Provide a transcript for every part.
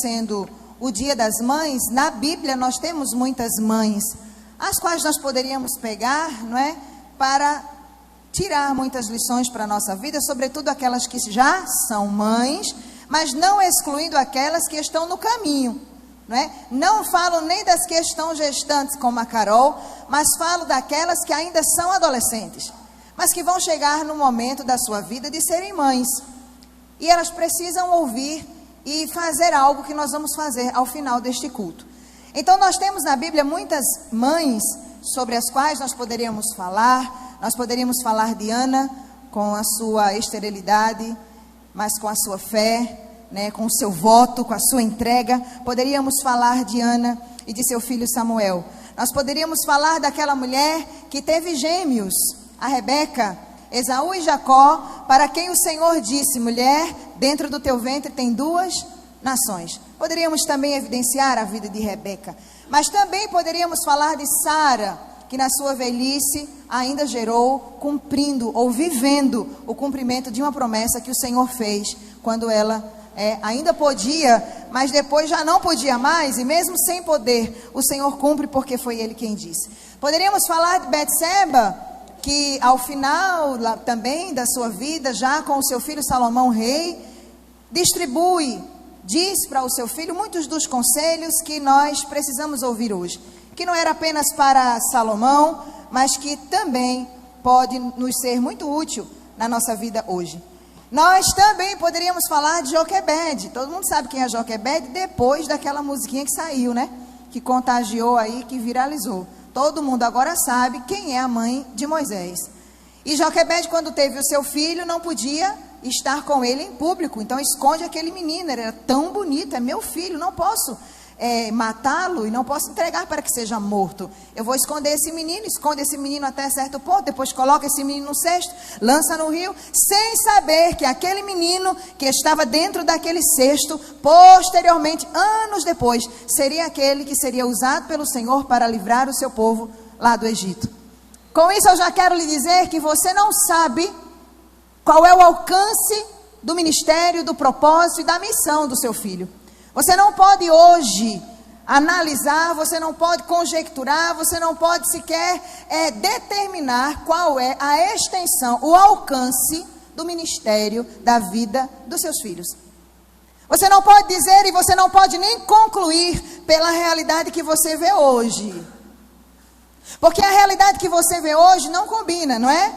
sendo o Dia das Mães, na Bíblia nós temos muitas mães, as quais nós poderíamos pegar, não é, para tirar muitas lições para a nossa vida, sobretudo aquelas que já são mães, mas não excluindo aquelas que estão no caminho, não é? Não falo nem das que estão gestantes, como a Carol, mas falo daquelas que ainda são adolescentes, mas que vão chegar no momento da sua vida de serem mães, e elas precisam ouvir e fazer algo que nós vamos fazer ao final deste culto. Então nós temos na Bíblia muitas mães sobre as quais nós poderíamos falar. Nós poderíamos falar de Ana, com a sua esterilidade, mas com a sua fé, né, com o seu voto, com a sua entrega. Poderíamos falar de Ana e de seu filho Samuel. Nós poderíamos falar daquela mulher que teve gêmeos, a Rebeca, Esaú e Jacó, para quem o Senhor disse: mulher, dentro do teu ventre tem 2 nações. Poderíamos também evidenciar a vida de Rebeca, mas também poderíamos falar de Sara, que na sua velhice ainda gerou, cumprindo ou vivendo o cumprimento de uma promessa que o Senhor fez, quando ela ainda podia, mas depois já não podia mais, e mesmo sem poder, o Senhor cumpre, porque foi Ele quem disse. Poderíamos falar de Betseba, que ao final também da sua vida, já com o seu filho Salomão rei, diz para o seu filho muitos dos conselhos que nós precisamos ouvir hoje, que não era apenas para Salomão, mas que também pode nos ser muito útil na nossa vida hoje. Nós também poderíamos falar de Joquebede. Todo mundo sabe quem é Joquebede, depois daquela musiquinha que saiu, né? Que contagiou aí, que viralizou. Todo mundo agora sabe quem é a mãe de Moisés. E Joquebede, quando teve o seu filho, não podia estar com ele em público. Então esconde aquele menino, ele era tão bonito, é meu filho, não posso matá-lo e não posso entregar para que seja morto. Eu vou esconder esse menino, esconde esse menino até certo ponto, depois coloca esse menino no cesto, lança no rio, sem saber que aquele menino que estava dentro daquele cesto, posteriormente, anos depois, seria aquele que seria usado pelo Senhor para livrar o seu povo lá do Egito. Com isso eu já quero lhe dizer que você não sabe qual é o alcance do ministério, do propósito e da missão do seu filho. Você não pode hoje analisar, você não pode conjecturar, você não pode sequer determinar qual é a extensão, o alcance do ministério da vida dos seus filhos. Você não pode dizer e você não pode nem concluir pela realidade que você vê hoje. Porque a realidade que você vê hoje não combina, não é?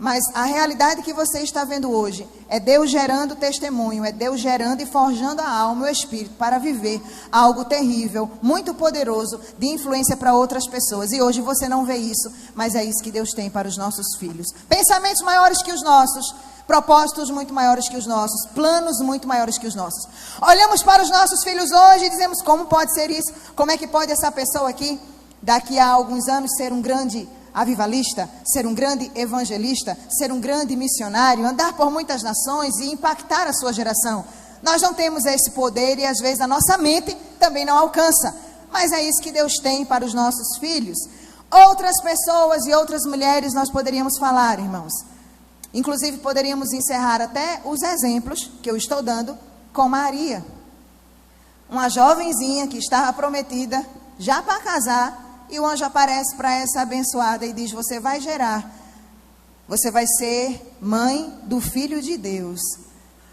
Mas a realidade que você está vendo hoje é Deus gerando testemunho, é Deus gerando e forjando a alma e o espírito para viver algo terrível, muito poderoso, de influência para outras pessoas. E hoje você não vê isso, mas é isso que Deus tem para os nossos filhos. Pensamentos maiores que os nossos, propósitos muito maiores que os nossos, planos muito maiores que os nossos. Olhamos para os nossos filhos hoje e dizemos: como pode ser isso? Como é que pode essa pessoa aqui, daqui a alguns anos, ser um grande avivalista, ser um grande evangelista, ser um grande missionário, andar por muitas nações e impactar a sua geração? Nós não temos esse poder e às vezes a nossa mente também não alcança, mas é isso que Deus tem para os nossos filhos. Outras pessoas e outras mulheres nós poderíamos falar, irmãos. Inclusive poderíamos encerrar até os exemplos que eu estou dando com Maria, uma jovenzinha que estava prometida já para casar. E o anjo aparece para essa abençoada e diz: você vai gerar, você vai ser mãe do Filho de Deus.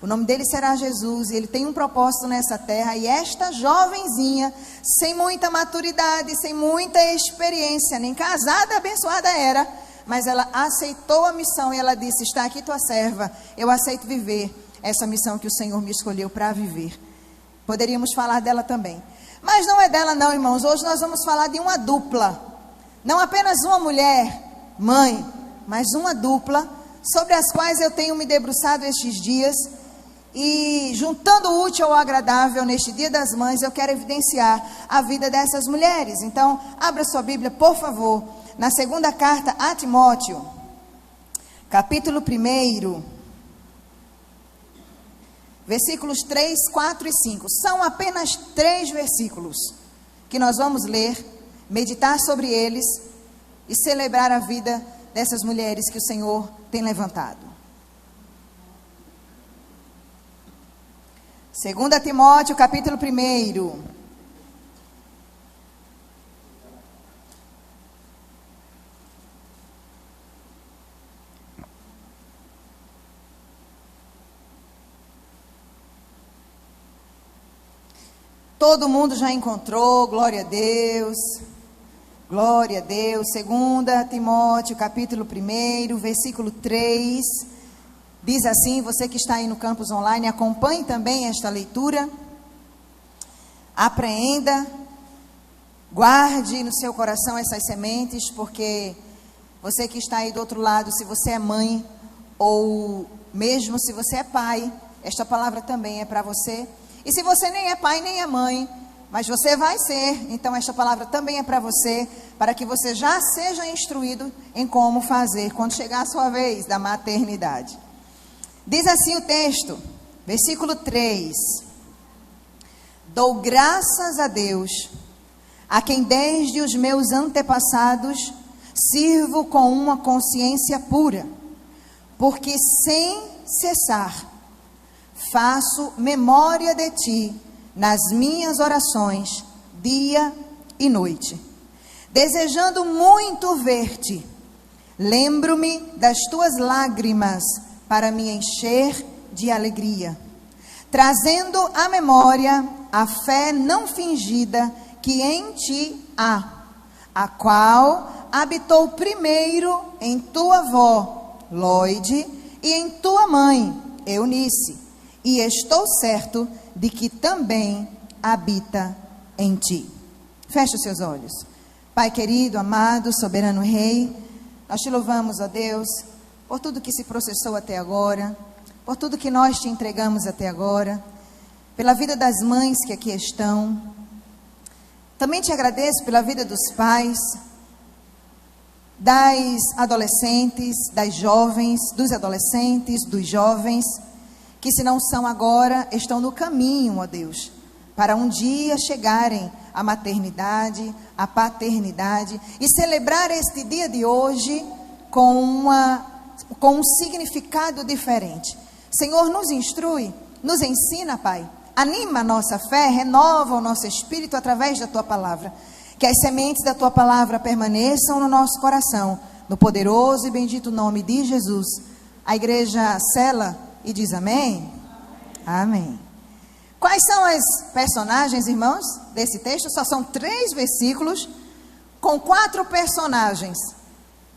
O nome dele será Jesus e ele tem um propósito nessa terra. E esta jovenzinha, sem muita maturidade, sem muita experiência, nem casada, abençoada era, mas ela aceitou a missão e ela disse: está aqui tua serva, eu aceito viver essa missão que o Senhor me escolheu para viver. Poderíamos falar dela também. Mas não é dela não, irmãos. Hoje nós vamos falar de uma dupla. Não apenas uma mulher, mãe, mas uma dupla, sobre as quais eu tenho me debruçado estes dias. E juntando o útil ao agradável neste Dia das Mães, eu quero evidenciar a vida dessas mulheres. Então, abra sua Bíblia, por favor, na segunda carta a Timóteo, capítulo 1. Versículos 3, 4 e 5. São apenas 3 versículos que nós vamos ler, meditar sobre eles e celebrar a vida dessas mulheres que o Senhor tem levantado. 2 Timóteo, capítulo 1. Todo mundo já encontrou, glória a Deus. Glória a Deus. 2 Timóteo, capítulo 1, versículo 3. Diz assim, você que está aí no campus online, acompanhe também esta leitura. Apreenda, guarde no seu coração essas sementes, porque você que está aí do outro lado, se você é mãe, ou mesmo se você é pai, esta palavra também é para você. E se você nem é pai nem é mãe, mas você vai ser, então esta palavra também é para você, para que você já seja instruído em como fazer quando chegar a sua vez da maternidade. Diz assim o texto, versículo 3: Dou graças a Deus, a quem desde os meus antepassados sirvo com uma consciência pura, porque sem cessar faço memória de ti nas minhas orações, dia e noite, desejando muito ver-te. Lembro-me das tuas lágrimas para me encher de alegria, trazendo à memória a fé não fingida que em ti há, a qual habitou primeiro em tua avó, Loide, e em tua mãe, Eunice, e estou certo de que também habita em ti. Feche os seus olhos. Pai querido, amado, soberano Rei, nós te louvamos, ó Deus, por tudo que se processou até agora, por tudo que nós te entregamos até agora, pela vida das mães que aqui estão. Também te agradeço pela vida dos pais, das adolescentes, das jovens, dos adolescentes, dos jovens, que se não são agora, estão no caminho, ó Deus, para um dia chegarem à maternidade, à paternidade, e celebrar este dia de hoje com um significado diferente. Senhor, nos instrui, nos ensina, Pai, anima a nossa fé, renova o nosso espírito através da Tua palavra, que as sementes da Tua palavra permaneçam no nosso coração, no poderoso e bendito nome de Jesus. A igreja cela e diz amém? Amém. Quais são as personagens, irmãos, desse texto? Só são 3 versículos com 4 personagens.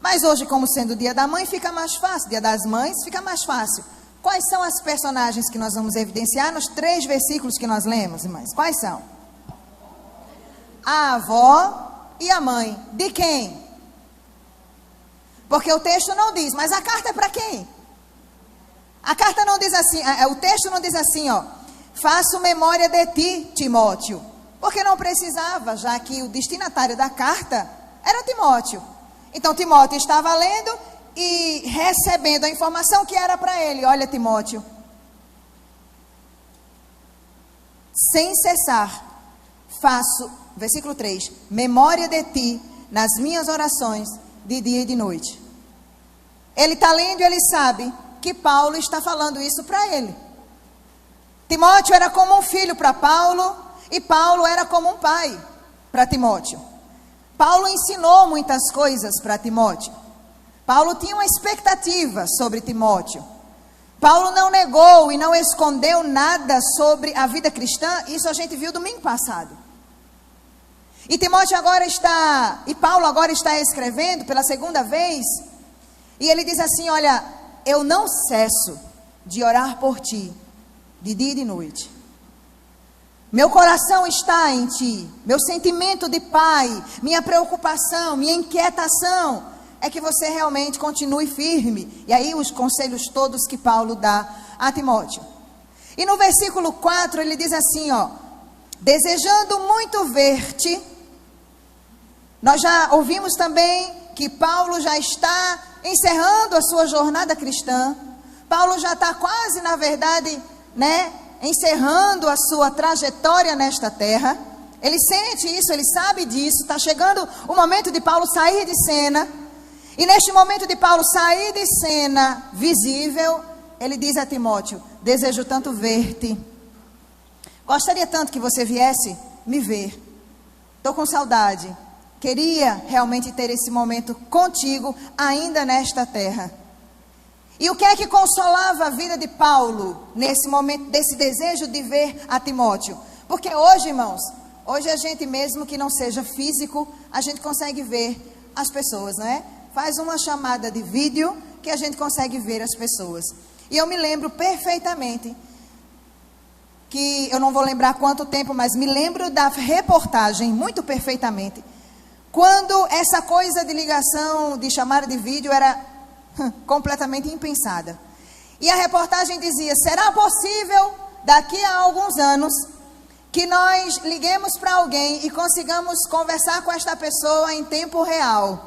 Mas hoje, como sendo o dia da mãe, fica mais fácil. Dia das mães fica mais fácil. Quais são as personagens que nós vamos evidenciar nos 3 versículos que nós lemos, irmãs? Quais são? A avó e a mãe. De quem? Porque o texto não diz, mas a carta é para quem? A carta não diz assim, o texto não diz assim, ó, faço memória de ti, Timóteo. Porque não precisava, já que o destinatário da carta era Timóteo. Então Timóteo estava lendo e recebendo a informação que era para ele. Olha, Timóteo, sem cessar faço, versículo 3, memória de ti nas minhas orações de dia e de noite. Ele está lendo e ele sabe que Paulo está falando isso para ele. Timóteo era como um filho para Paulo e Paulo era como um pai para Timóteo. Paulo ensinou muitas coisas para Timóteo. Paulo tinha uma expectativa sobre Timóteo. Paulo não negou e não escondeu nada sobre a vida cristã. Isso a gente viu domingo passado. E Paulo agora está escrevendo pela segunda vez. E ele diz assim, olha, eu não cesso de orar por ti, de dia e de noite. Meu coração está em ti. Meu sentimento de pai, minha preocupação, minha inquietação é que você realmente continue firme. E aí os conselhos todos que Paulo dá a Timóteo. E no versículo 4 ele diz assim, ó, desejando muito ver-te. Nós já ouvimos também que Paulo já está encerrando a sua jornada cristã. Paulo já está quase, na verdade, encerrando a sua trajetória nesta terra. Ele sente isso, ele sabe disso. Está chegando o momento de Paulo sair de cena. E neste momento de Paulo sair de cena visível, ele diz a Timóteo, desejo tanto ver-te. Gostaria tanto que você viesse me ver. Estou com saudade. Queria realmente ter esse momento contigo, ainda nesta terra. E o que é que consolava a vida de Paulo, nesse momento, desse desejo de ver a Timóteo? Porque hoje, irmãos, hoje a gente mesmo que não seja físico, a gente consegue ver as pessoas, não é? Faz uma chamada de vídeo que a gente consegue ver as pessoas. E eu me lembro perfeitamente, que eu não vou lembrar quanto tempo, mas me lembro da reportagem muito perfeitamente, quando essa coisa de ligação, de chamada de vídeo era completamente impensada. E a reportagem dizia: será possível daqui a alguns anos que nós liguemos para alguém e consigamos conversar com esta pessoa em tempo real?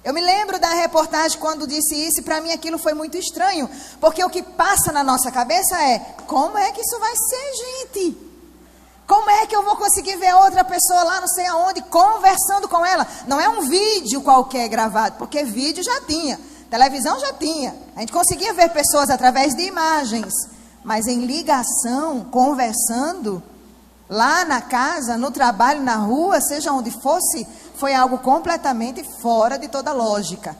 Eu me lembro da reportagem quando disse isso, e para mim aquilo foi muito estranho, porque o que passa na nossa cabeça é: como é que isso vai ser, gente? Como é que eu vou conseguir ver outra pessoa lá não sei aonde, conversando com ela? Não é um vídeo qualquer gravado, porque vídeo já tinha, televisão já tinha, a gente conseguia ver pessoas através de imagens, mas em ligação, conversando, lá na casa, no trabalho, na rua, seja onde fosse, foi algo completamente fora de toda lógica.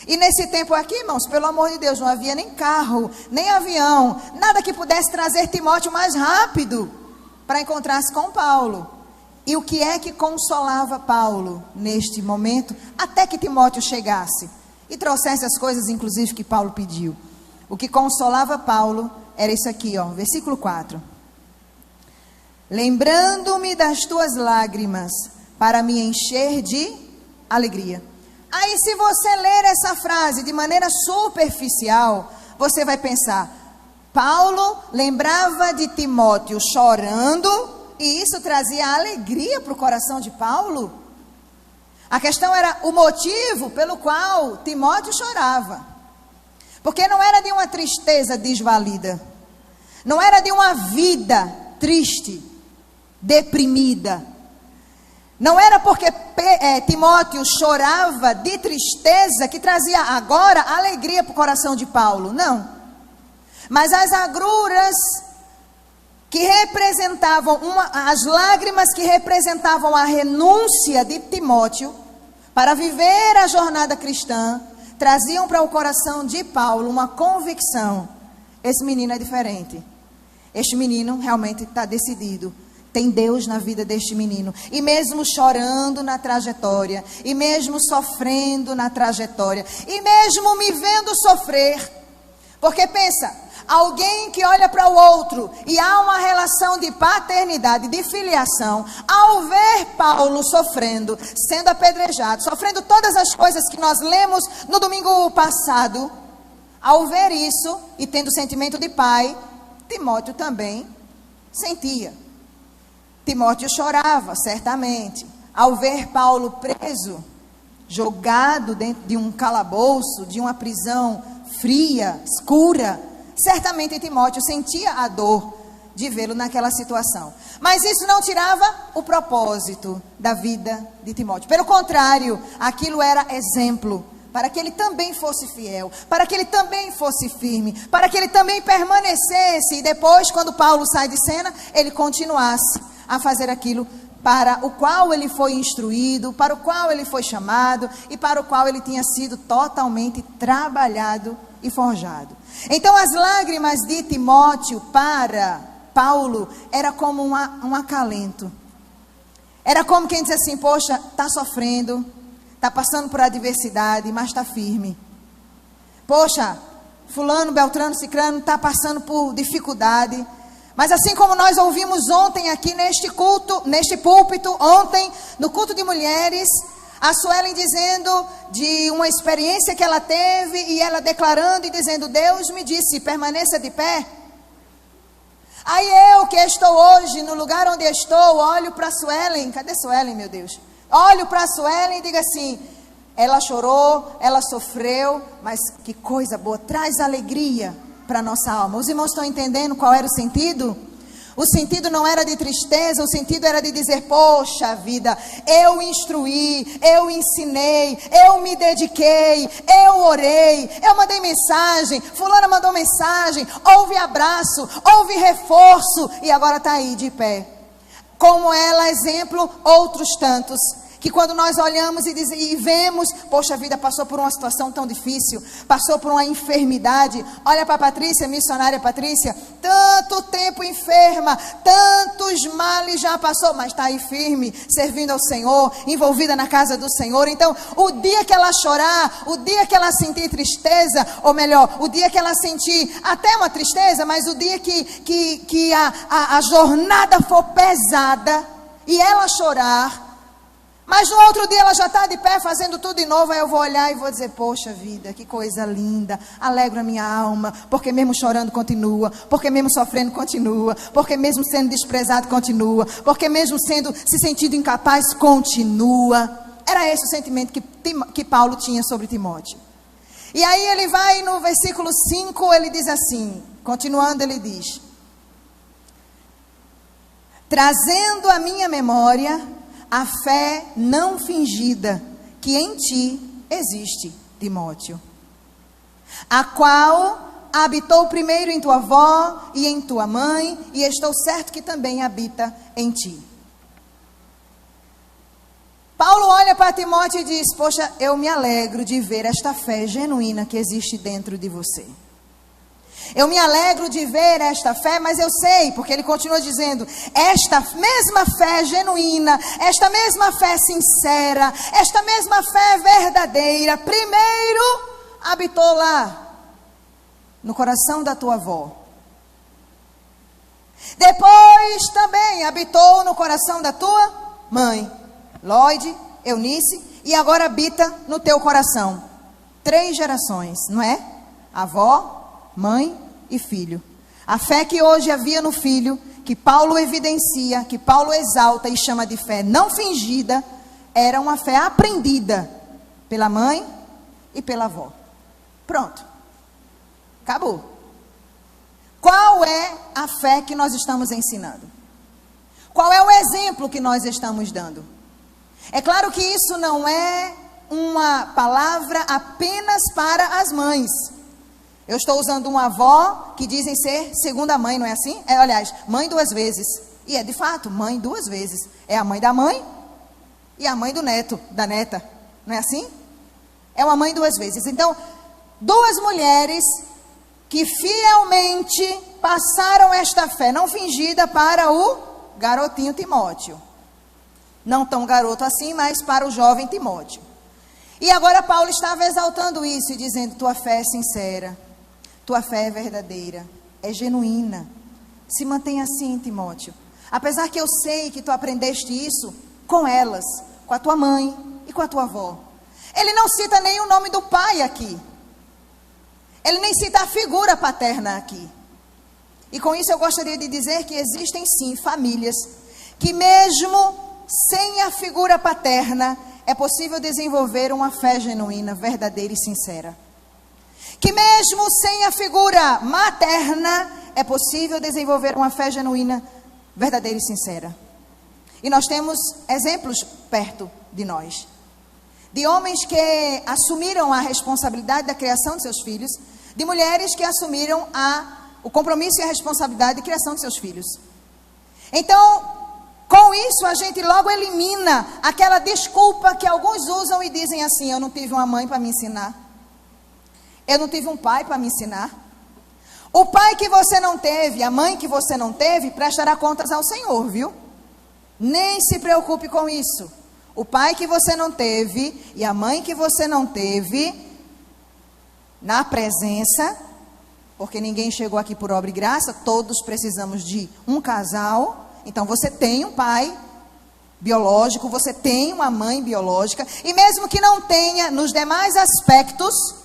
E nesse tempo aqui, irmãos, pelo amor de Deus, não havia nem carro, nem avião, nada que pudesse trazer Timóteo mais rápido para encontrar-se com Paulo. E o que é que consolava Paulo neste momento, até que Timóteo chegasse e trouxesse as coisas, inclusive, que Paulo pediu? O que consolava Paulo era isso aqui, ó, versículo 4. Lembrando-me das tuas lágrimas, para me encher de alegria. Aí, se você ler essa frase de maneira superficial, você vai pensar: Paulo lembrava de Timóteo chorando, e isso trazia alegria para o coração de Paulo? A questão era o motivo pelo qual Timóteo chorava. Porque não era de uma tristeza desvalida, não era de uma vida triste, deprimida. Não era porque Timóteo chorava de tristeza que trazia agora alegria para o coração de Paulo, não. Mas as agruras que representavam, as lágrimas que representavam a renúncia de Timóteo para viver a jornada cristã, traziam para o coração de Paulo uma convicção: esse menino é diferente, este menino realmente está decidido, tem Deus na vida deste menino. E mesmo chorando na trajetória, e mesmo sofrendo na trajetória, e mesmo me vendo sofrer, porque pensa, alguém que olha para o outro e há uma relação de paternidade, de filiação, ao ver Paulo sofrendo, sendo apedrejado, sofrendo todas as coisas que nós lemos no domingo passado, ao ver isso e tendo sentimento de pai, Timóteo também sentia. Timóteo chorava, certamente, ao ver Paulo preso, jogado dentro de um calabouço, de uma prisão fria, escura. Certamente Timóteo sentia a dor de vê-lo naquela situação. Mas isso não tirava o propósito da vida de Timóteo. Pelo contrário, aquilo era exemplo para que ele também fosse fiel, para que ele também fosse firme, para que ele também permanecesse. E depois, quando Paulo sai de cena, ele continuasse a fazer aquilo para o qual ele foi instruído, para o qual ele foi chamado e para o qual ele tinha sido totalmente trabalhado e forjado. Então as lágrimas de Timóteo para Paulo era como um acalento. Era como quem diz assim: poxa, está sofrendo, está passando por adversidade, mas está firme. Poxa, fulano, beltrano, cicrano está passando por dificuldade, mas assim como nós ouvimos ontem aqui neste culto, neste púlpito, ontem no culto de mulheres, a Suelen dizendo de uma experiência que ela teve, e ela declarando e dizendo: Deus me disse, permaneça de pé. Aí eu que estou hoje no lugar onde estou, olho para a Suelen. Cadê Suelen, meu Deus? Olho para a Suelen e digo assim: ela chorou, ela sofreu, mas que coisa boa, traz alegria para a nossa alma. Os irmãos estão entendendo qual era o sentido? O sentido não era de tristeza, o sentido era de dizer, poxa vida, eu instruí, eu ensinei, eu me dediquei, eu orei, eu mandei mensagem, fulana mandou mensagem, houve abraço, houve reforço, e agora está aí de pé. Como ela, exemplo, outros tantos. Que quando nós olhamos e vemos, poxa, a vida passou por uma situação tão difícil, passou por uma enfermidade. Olha para a Patrícia, missionária Patrícia, tanto tempo enferma, tantos males já passou, mas está aí firme, servindo ao Senhor, envolvida na casa do Senhor. Então, o dia que ela chorar, o dia que ela sentir tristeza, ou melhor, o dia que ela sentir até uma tristeza, mas o dia que a jornada for pesada, e ela chorar, mas no outro dia ela já está de pé fazendo tudo de novo. Aí eu vou olhar e vou dizer, poxa vida, que coisa linda, alegra a minha alma, porque mesmo chorando continua, porque mesmo sofrendo continua, porque mesmo sendo desprezado continua, porque mesmo se sentindo incapaz continua. Era esse o sentimento que Paulo tinha sobre Timóteo. E aí ele vai no versículo 5, ele diz assim, continuando ele diz, trazendo à minha memória a fé não fingida que em ti existe, Timóteo, a qual habitou primeiro em tua avó e em tua mãe, e estou certo que também habita em ti. Paulo olha para Timóteo e diz, poxa, eu me alegro de ver esta fé genuína que existe dentro de você. Eu me alegro de ver esta fé, mas eu sei, porque ele continua dizendo, esta mesma fé genuína, esta mesma fé sincera, esta mesma fé verdadeira, primeiro habitou lá, no coração da tua avó. Depois também habitou no coração da tua mãe, Lloyd, Eunice, e agora habita no teu coração. 3 gerações, não é? Avó, mãe e filho. A fé que hoje havia no filho, que Paulo evidencia, que Paulo exalta e chama de fé não fingida, era uma fé aprendida pela mãe e pela avó. Pronto. Acabou. Qual é a fé que nós estamos ensinando? Qual é o exemplo que nós estamos dando? É claro que isso não é uma palavra apenas para as mães. Eu estou usando uma avó que dizem ser segunda mãe, não é assim? Aliás, mãe 2 vezes. E é de fato, mãe 2 vezes. É a mãe da mãe e a mãe do neto, da neta. Não é assim? É uma mãe 2 vezes. Então, 2 mulheres que fielmente passaram esta fé não fingida para o garotinho Timóteo. Não tão garoto assim, mas para o jovem Timóteo. E agora Paulo estava exaltando isso e dizendo, tua fé é sincera. Tua fé é verdadeira, é genuína. Se mantém assim, Timóteo. Apesar que eu sei que tu aprendeste isso com elas, com a tua mãe e com a tua avó. Ele não cita nem o nome do pai aqui. Ele nem cita a figura paterna aqui. E com isso eu gostaria de dizer que existem sim famílias que mesmo sem a figura paterna é possível desenvolver uma fé genuína, verdadeira e sincera. Que mesmo sem a figura materna, é possível desenvolver uma fé genuína, verdadeira e sincera. E nós temos exemplos perto de nós. De homens que assumiram a responsabilidade da criação de seus filhos, de mulheres que assumiram o compromisso e a responsabilidade de criação de seus filhos. Então, com isso a gente logo elimina aquela desculpa que alguns usam e dizem assim, eu não tive uma mãe para me ensinar. Eu não tive um pai para me ensinar. O pai que você não teve, a mãe que você não teve, prestará contas ao Senhor, viu? Nem se preocupe com isso. O pai que você não teve e a mãe que você não teve, na presença, porque ninguém chegou aqui por obra e graça, todos precisamos de um casal. Então você tem um pai biológico, você tem uma mãe biológica, e mesmo que não tenha nos demais aspectos,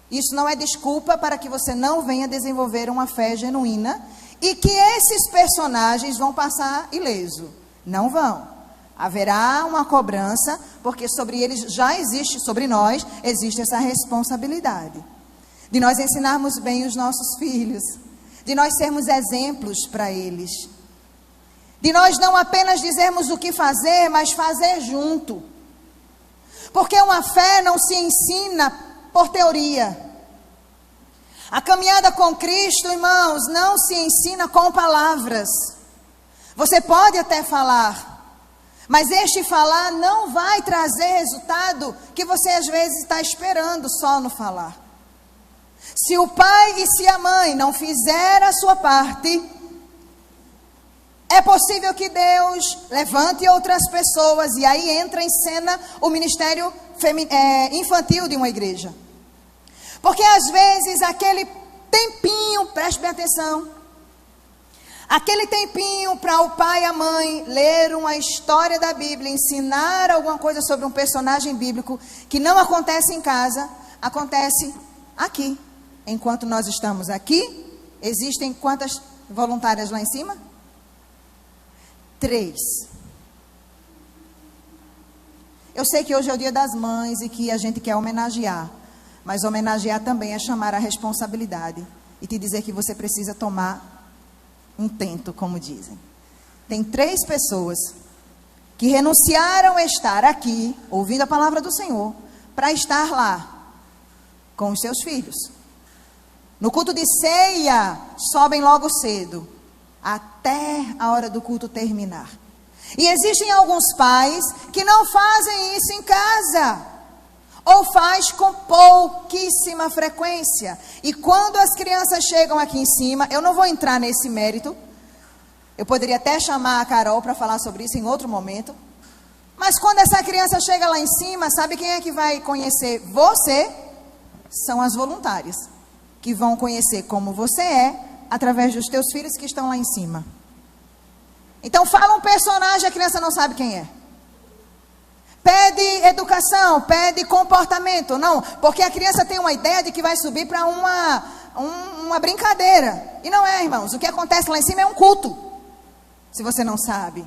isso não é desculpa para que você não venha desenvolver uma fé genuína e que esses personagens vão passar ileso. Não vão. Haverá uma cobrança, porque sobre eles já existe, sobre nós, existe essa responsabilidade. De nós ensinarmos bem os nossos filhos, de nós sermos exemplos para eles. de nós não apenas dizermos o que fazer, mas fazer junto. Porque uma fé não se ensina por teoria. A caminhada com Cristo, irmãos, não se ensina com palavras. Você pode até falar, mas este falar não vai trazer resultado que você às vezes está esperando só no falar. Se o pai e se a mãe não fizeram a sua parte, é possível que Deus levante outras pessoas e aí entra em cena o ministério infantil de uma igreja. Porque às vezes aquele tempinho, preste bem atenção, aquele tempinho para o pai e a mãe ler uma história da Bíblia, ensinar alguma coisa sobre um personagem bíblico que não acontece em casa, acontece aqui. Enquanto nós estamos aqui, existem quantas voluntárias lá em cima? 3. Eu sei que hoje é o Dia das Mães e que a gente quer homenagear, mas homenagear também é chamar a responsabilidade e te dizer que você precisa tomar um tento, como dizem. Tem 3 pessoas que renunciaram a estar aqui, ouvindo a palavra do Senhor, para estar lá com os seus filhos. No culto de ceia, sobem logo cedo, até a hora do culto terminar. E existem alguns pais que não fazem isso em casa, ou faz com pouquíssima frequência. E quando as crianças chegam aqui em cima, eu não vou entrar nesse mérito, eu poderia até chamar a Carol para falar sobre isso em outro momento, mas quando essa criança chega lá em cima, sabe quem é que vai conhecer você? São as voluntárias, que vão conhecer como você é, através dos teus filhos que estão lá em cima. Então fala um personagem, a criança não sabe quem é. Pede educação, pede comportamento. Não, porque a criança tem uma ideia de que vai subir para uma brincadeira. E não é, irmãos. O que acontece lá em cima é um culto. Se você não sabe.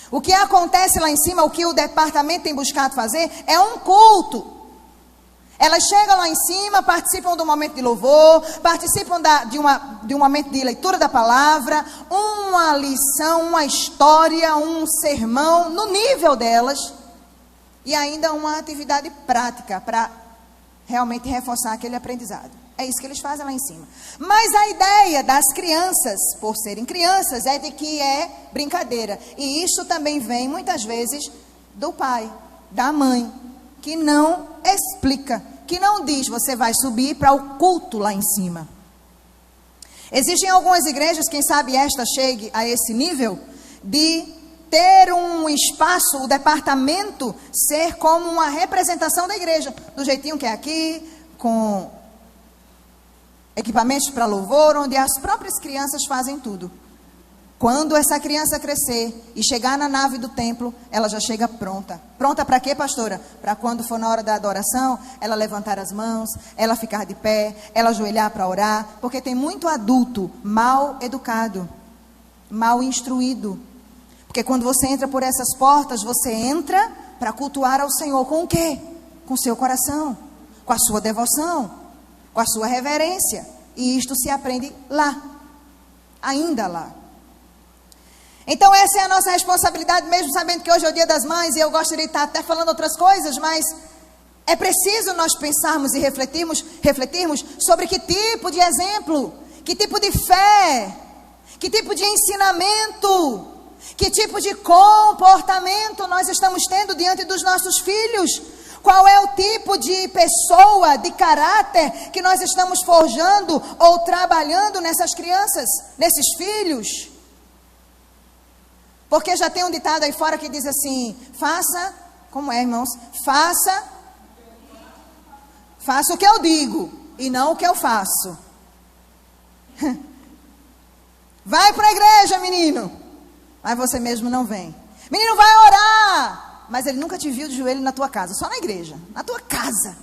O que acontece lá em cima, o que o departamento tem buscado fazer, é um culto. Elas chegam lá em cima, participam do momento de louvor, participam de um momento de leitura da palavra, uma lição, uma história, um sermão, no nível delas, e ainda uma atividade prática para realmente reforçar aquele aprendizado. É isso que eles fazem lá em cima. Mas a ideia das crianças, por serem crianças, é de que é brincadeira. E isso também vem, muitas vezes, do pai, da mãe, que não explica, que não diz, você vai subir para o culto lá em cima. Existem algumas igrejas, quem sabe esta chegue a esse nível, de ter um espaço, o departamento ser como uma representação da igreja, do jeitinho que é aqui, com equipamentos para louvor, onde as próprias crianças fazem tudo. Quando essa criança crescer e chegar na nave do templo, ela já chega pronta. Pronta para quê, pastora? Para quando for na hora da adoração, ela levantar as mãos, ela ficar de pé, ela ajoelhar para orar. Porque tem muito adulto mal educado, mal instruído. Porque quando você entra por essas portas, você entra para cultuar ao Senhor com o quê? Com o seu coração, com a sua devoção, com a sua reverência. E isto se aprende lá, ainda lá. Então essa é a nossa responsabilidade, mesmo sabendo que hoje é o Dia das Mães, e eu gostaria de estar até falando outras coisas, mas é preciso nós pensarmos e refletirmos sobre que tipo de exemplo, que tipo de fé, que tipo de ensinamento, que tipo de comportamento nós estamos tendo diante dos nossos filhos. Qual é o tipo de pessoa, de caráter que nós estamos forjando ou trabalhando nessas crianças, nesses filhos? Porque já tem um ditado aí fora que diz assim, faça, como é, irmãos? Faça o que eu digo e não o que eu faço. Vai para a igreja, menino, mas você mesmo não vem. Menino, vai orar, mas ele nunca te viu de joelho na tua casa, só na igreja, na tua casa.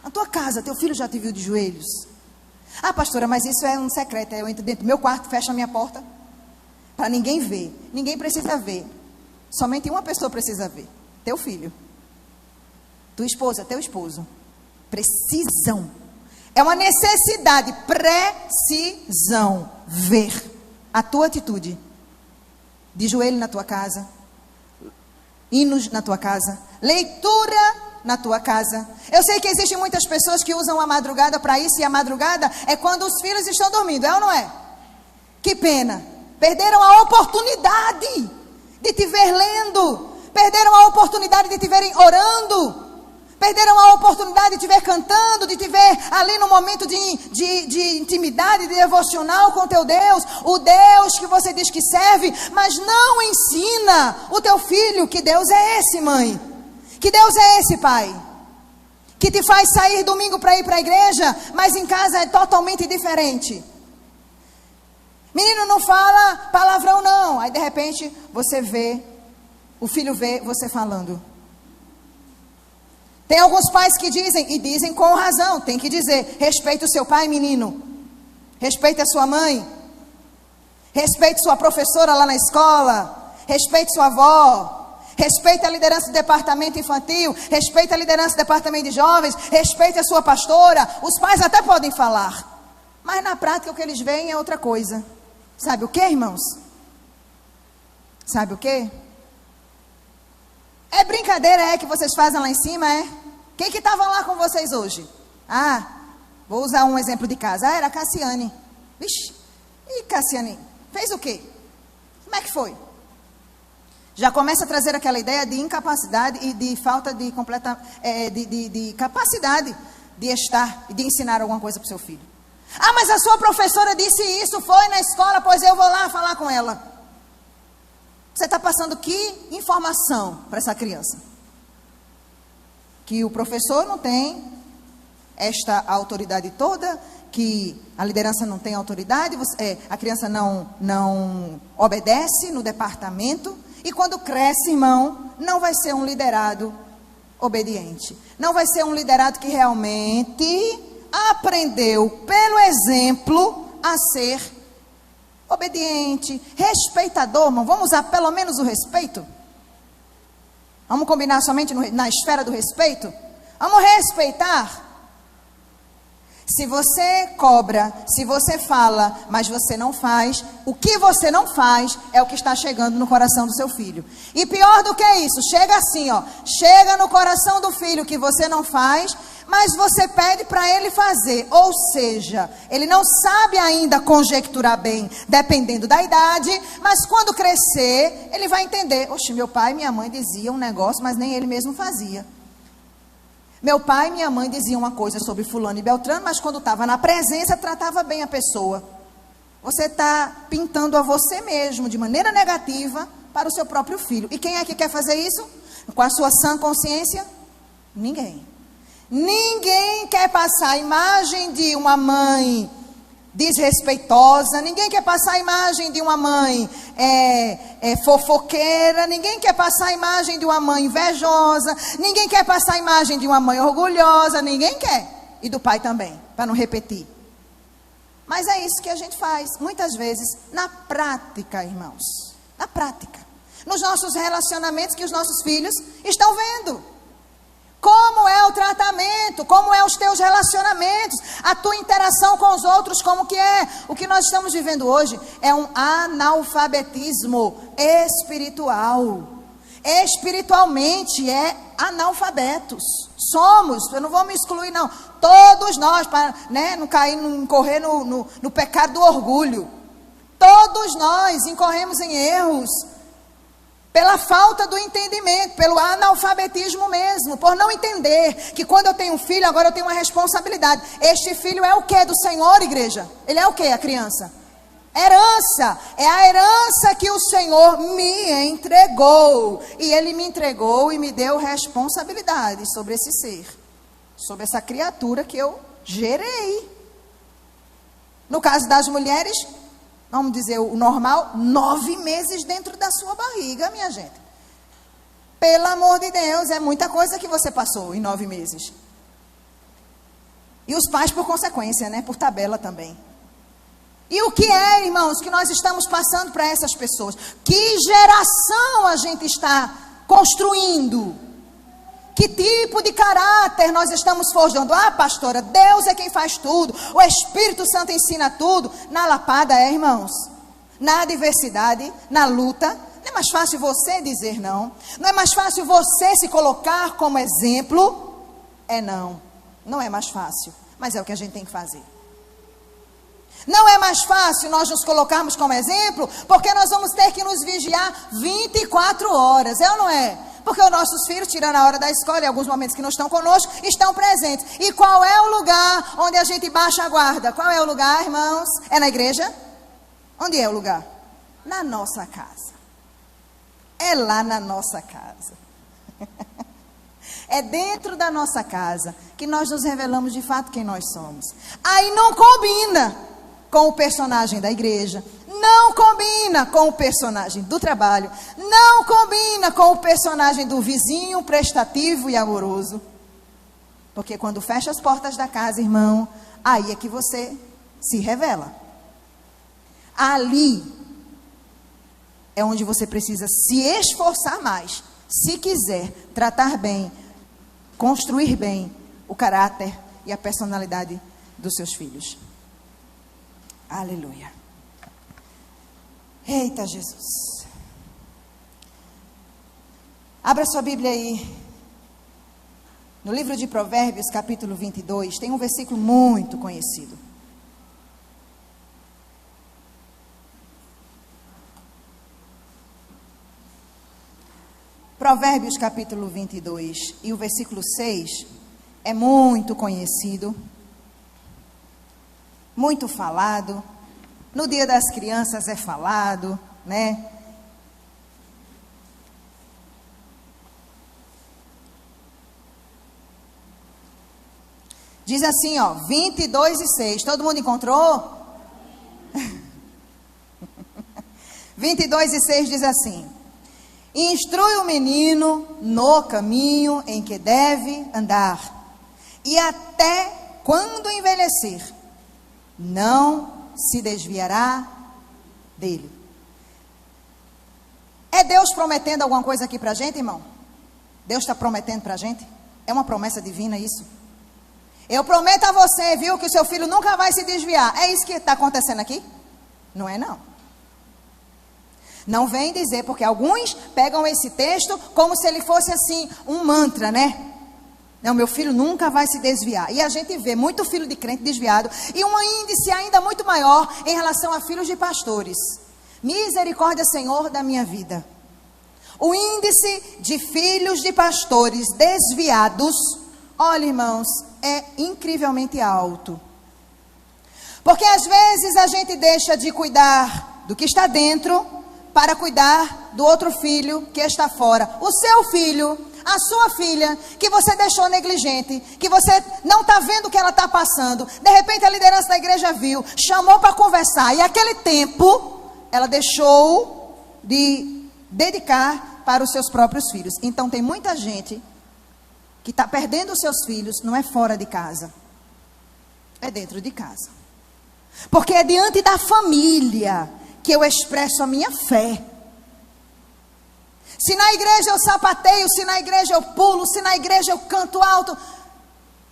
Na tua casa, teu filho já te viu de joelhos. Ah, pastora, mas isso é um secreto, eu entro dentro do meu quarto, fecho a minha porta, para ninguém ver. Ninguém precisa ver. Somente uma pessoa precisa ver. Teu filho. Tua esposa, teu esposo. Precisam. É uma necessidade. Precisam ver a tua atitude. de joelho na tua casa, hinos na tua casa, leitura na tua casa. Eu sei que existem muitas pessoas que usam a madrugada para isso, e a madrugada é quando os filhos estão dormindo, é ou não é? Que pena, perderam a oportunidade de te ver lendo, perderam a oportunidade de te verem orando, perderam a oportunidade de te ver cantando, de te ver ali no momento de intimidade, de devocional com teu Deus, o Deus que você diz que serve, mas não ensina o teu filho que Deus é esse, mãe, que Deus é esse, pai, que te faz sair domingo para ir para a igreja, mas em casa é totalmente diferente. Menino não fala palavrão não, aí de repente você vê, o filho vê você falando. Tem alguns pais que dizem, e dizem com razão, tem que dizer, respeite o seu pai, menino, respeite a sua mãe, respeite sua professora lá na escola, respeite sua avó, respeite a liderança do departamento infantil, respeite a liderança do departamento de jovens, respeite a sua pastora. Os pais até podem falar, mas na prática o que eles veem é outra coisa. Sabe o que, irmãos? Sabe o que? É brincadeira, é, que vocês fazem lá em cima, é? Quem que estava lá com vocês hoje? Ah, vou usar um exemplo de casa. Ah, era a Cassiane. Vixe, e Cassiane, fez o quê? Como é que foi? Já começa a trazer aquela ideia de incapacidade e de falta de de capacidade de estar e de ensinar alguma coisa para o seu filho. Ah, mas a sua professora disse isso, foi na escola, pois eu vou lá falar com ela. Você está passando que informação para essa criança? Que o professor não tem esta autoridade toda, que a liderança não tem autoridade, a criança não obedece no departamento, e quando cresce, irmão, não vai ser um liderado obediente. Não vai ser um liderado que realmente aprendeu pelo exemplo a ser obediente, respeitador, irmão. Vamos usar pelo menos o respeito? Vamos combinar somente na esfera do respeito? Vamos respeitar. Se você cobra, se você fala, mas você não faz, o que você não faz é o que está chegando no coração do seu filho. E pior do que isso, chega assim, ó, chega no coração do filho que você não faz, mas você pede para ele fazer. Ou seja, ele não sabe ainda conjecturar bem, dependendo da idade, mas quando crescer, ele vai entender. Oxe, meu pai e minha mãe diziam um negócio, mas nem ele mesmo fazia. Meu pai e minha mãe diziam uma coisa sobre fulano e beltrano, mas quando estava na presença, tratava bem a pessoa. Você está pintando a você mesmo, de maneira negativa, para o seu próprio filho. E quem é que quer fazer isso? Com a sua sã consciência? Ninguém. Ninguém quer passar a imagem de uma mãe desrespeitosa, ninguém quer passar a imagem de uma mãe fofoqueira, ninguém quer passar a imagem de uma mãe invejosa, ninguém quer passar a imagem de uma mãe orgulhosa, ninguém quer, e do pai também, para não repetir. Mas é isso que a gente faz, muitas vezes, na prática, irmãos, na prática, nos nossos relacionamentos que os nossos filhos estão vendo. Como é o tratamento, como é os teus relacionamentos, a tua interação com os outros, como que é? O que nós estamos vivendo hoje é um analfabetismo espiritual. Espiritualmente é analfabetos. Somos, eu não vou me excluir não, todos nós, para não cair, não incorrer no pecado do orgulho. Todos nós incorremos em erros. Pela falta do entendimento, pelo analfabetismo mesmo, por não entender que quando eu tenho um filho, agora eu tenho uma responsabilidade. Este filho é o que do Senhor, igreja? Ele é o que, a criança? Herança, é a herança que o Senhor me entregou. E Ele me entregou e me deu responsabilidade sobre esse ser, sobre essa criatura que eu gerei. No caso das mulheres, vamos dizer o normal, 9 meses dentro da sua barriga, minha gente. Pelo amor de Deus, é muita coisa que você passou em 9 meses. E os pais por consequência, por tabela também. E o que é, irmãos, que nós estamos passando para essas pessoas? Que geração a gente está construindo? Que tipo de caráter nós estamos forjando? Ah, pastora, Deus é quem faz tudo. O Espírito Santo ensina tudo. Na lapada irmãos. na adversidade, na luta. Não é mais fácil você dizer não? Não é mais fácil você se colocar como exemplo? Não. Não é mais fácil, mas é o que a gente tem que fazer. Não é mais fácil nós nos colocarmos como exemplo, porque nós vamos ter que nos vigiar 24 horas, é ou não é? Porque os nossos filhos, tirando a hora da escola, em alguns momentos que não estão conosco, estão presentes. E qual é o lugar onde a gente baixa a guarda? Qual é o lugar, irmãos? É na igreja? Onde é o lugar? Na nossa casa. É lá na nossa casa. É dentro da nossa casa que nós nos revelamos de fato quem nós somos. Aí não combina com o personagem da igreja, não combina com o personagem do trabalho, não combina com o personagem do vizinho prestativo e amoroso. Porque quando fecha as portas da casa, irmão, aí é que você se revela. Ali é onde você precisa se esforçar mais, se quiser tratar bem, construir bem o caráter e a personalidade dos seus filhos. Aleluia. Eita Jesus. Abra sua Bíblia aí. No livro de Provérbios, capítulo 22, tem um versículo muito conhecido. Provérbios, capítulo 22, e o versículo 6 é muito conhecido, muito falado. No Dia das Crianças é falado, né? Diz assim, 22 e 6. Todo mundo encontrou? 22 e 6 diz assim: instrui o menino no caminho em que deve andar, e até quando envelhecer, não se desviará dele. É Deus prometendo alguma coisa aqui para a gente, irmão? Deus está prometendo para a gente? É uma promessa divina isso? Eu prometo a você, viu, que o seu filho nunca vai se desviar. É isso que está acontecendo aqui? Não é não. Não vem dizer, porque alguns pegam esse texto como se ele fosse assim, um mantra, né? Não, meu filho nunca vai se desviar. E a gente vê muito filho de crente desviado, e um índice ainda muito maior em relação a filhos de pastores. Misericórdia, Senhor, da minha vida. O índice de filhos de pastores desviados, olha, irmãos, é incrivelmente alto. Porque às vezes a gente deixa de cuidar do que está dentro para cuidar do outro filho que está fora. O seu filho, a sua filha, que você deixou negligente, que você não está vendo o que ela está passando. De repente a liderança da igreja viu, chamou para conversar, e aquele tempo ela deixou de dedicar para os seus próprios filhos. Então tem muita gente que está perdendo os seus filhos, não é fora de casa, é dentro de casa. Porque é diante da família que eu expresso a minha fé. Se na igreja eu sapateio, se na igreja eu pulo, se na igreja eu canto alto,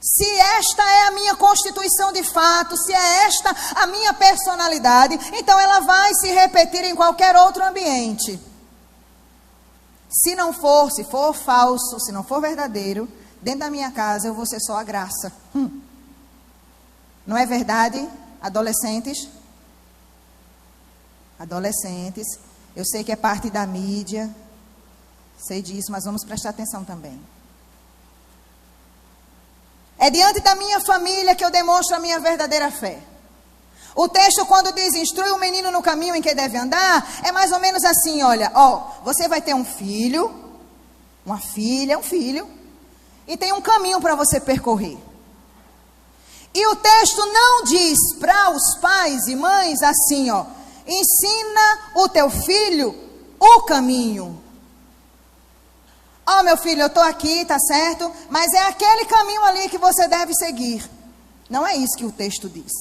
se esta é a minha constituição de fato, se é esta a minha personalidade, então ela vai se repetir em qualquer outro ambiente. Se não for, se for falso, se não for verdadeiro, dentro da minha casa eu vou ser só a graça. Não é verdade, adolescentes? Adolescentes, eu sei que é parte da mídia, sei disso, mas vamos prestar atenção também. É diante da minha família que eu demonstro a minha verdadeira fé. O texto, quando diz, instrui o menino no caminho em que deve andar, é mais ou menos assim, olha, você vai ter um filho, uma filha, um filho, e tem um caminho para você percorrer. E o texto não diz para os pais e mães assim, ensina o teu filho o caminho. Meu filho, eu estou aqui, tá certo? Mas é aquele caminho ali que você deve seguir. Não é isso que o texto diz.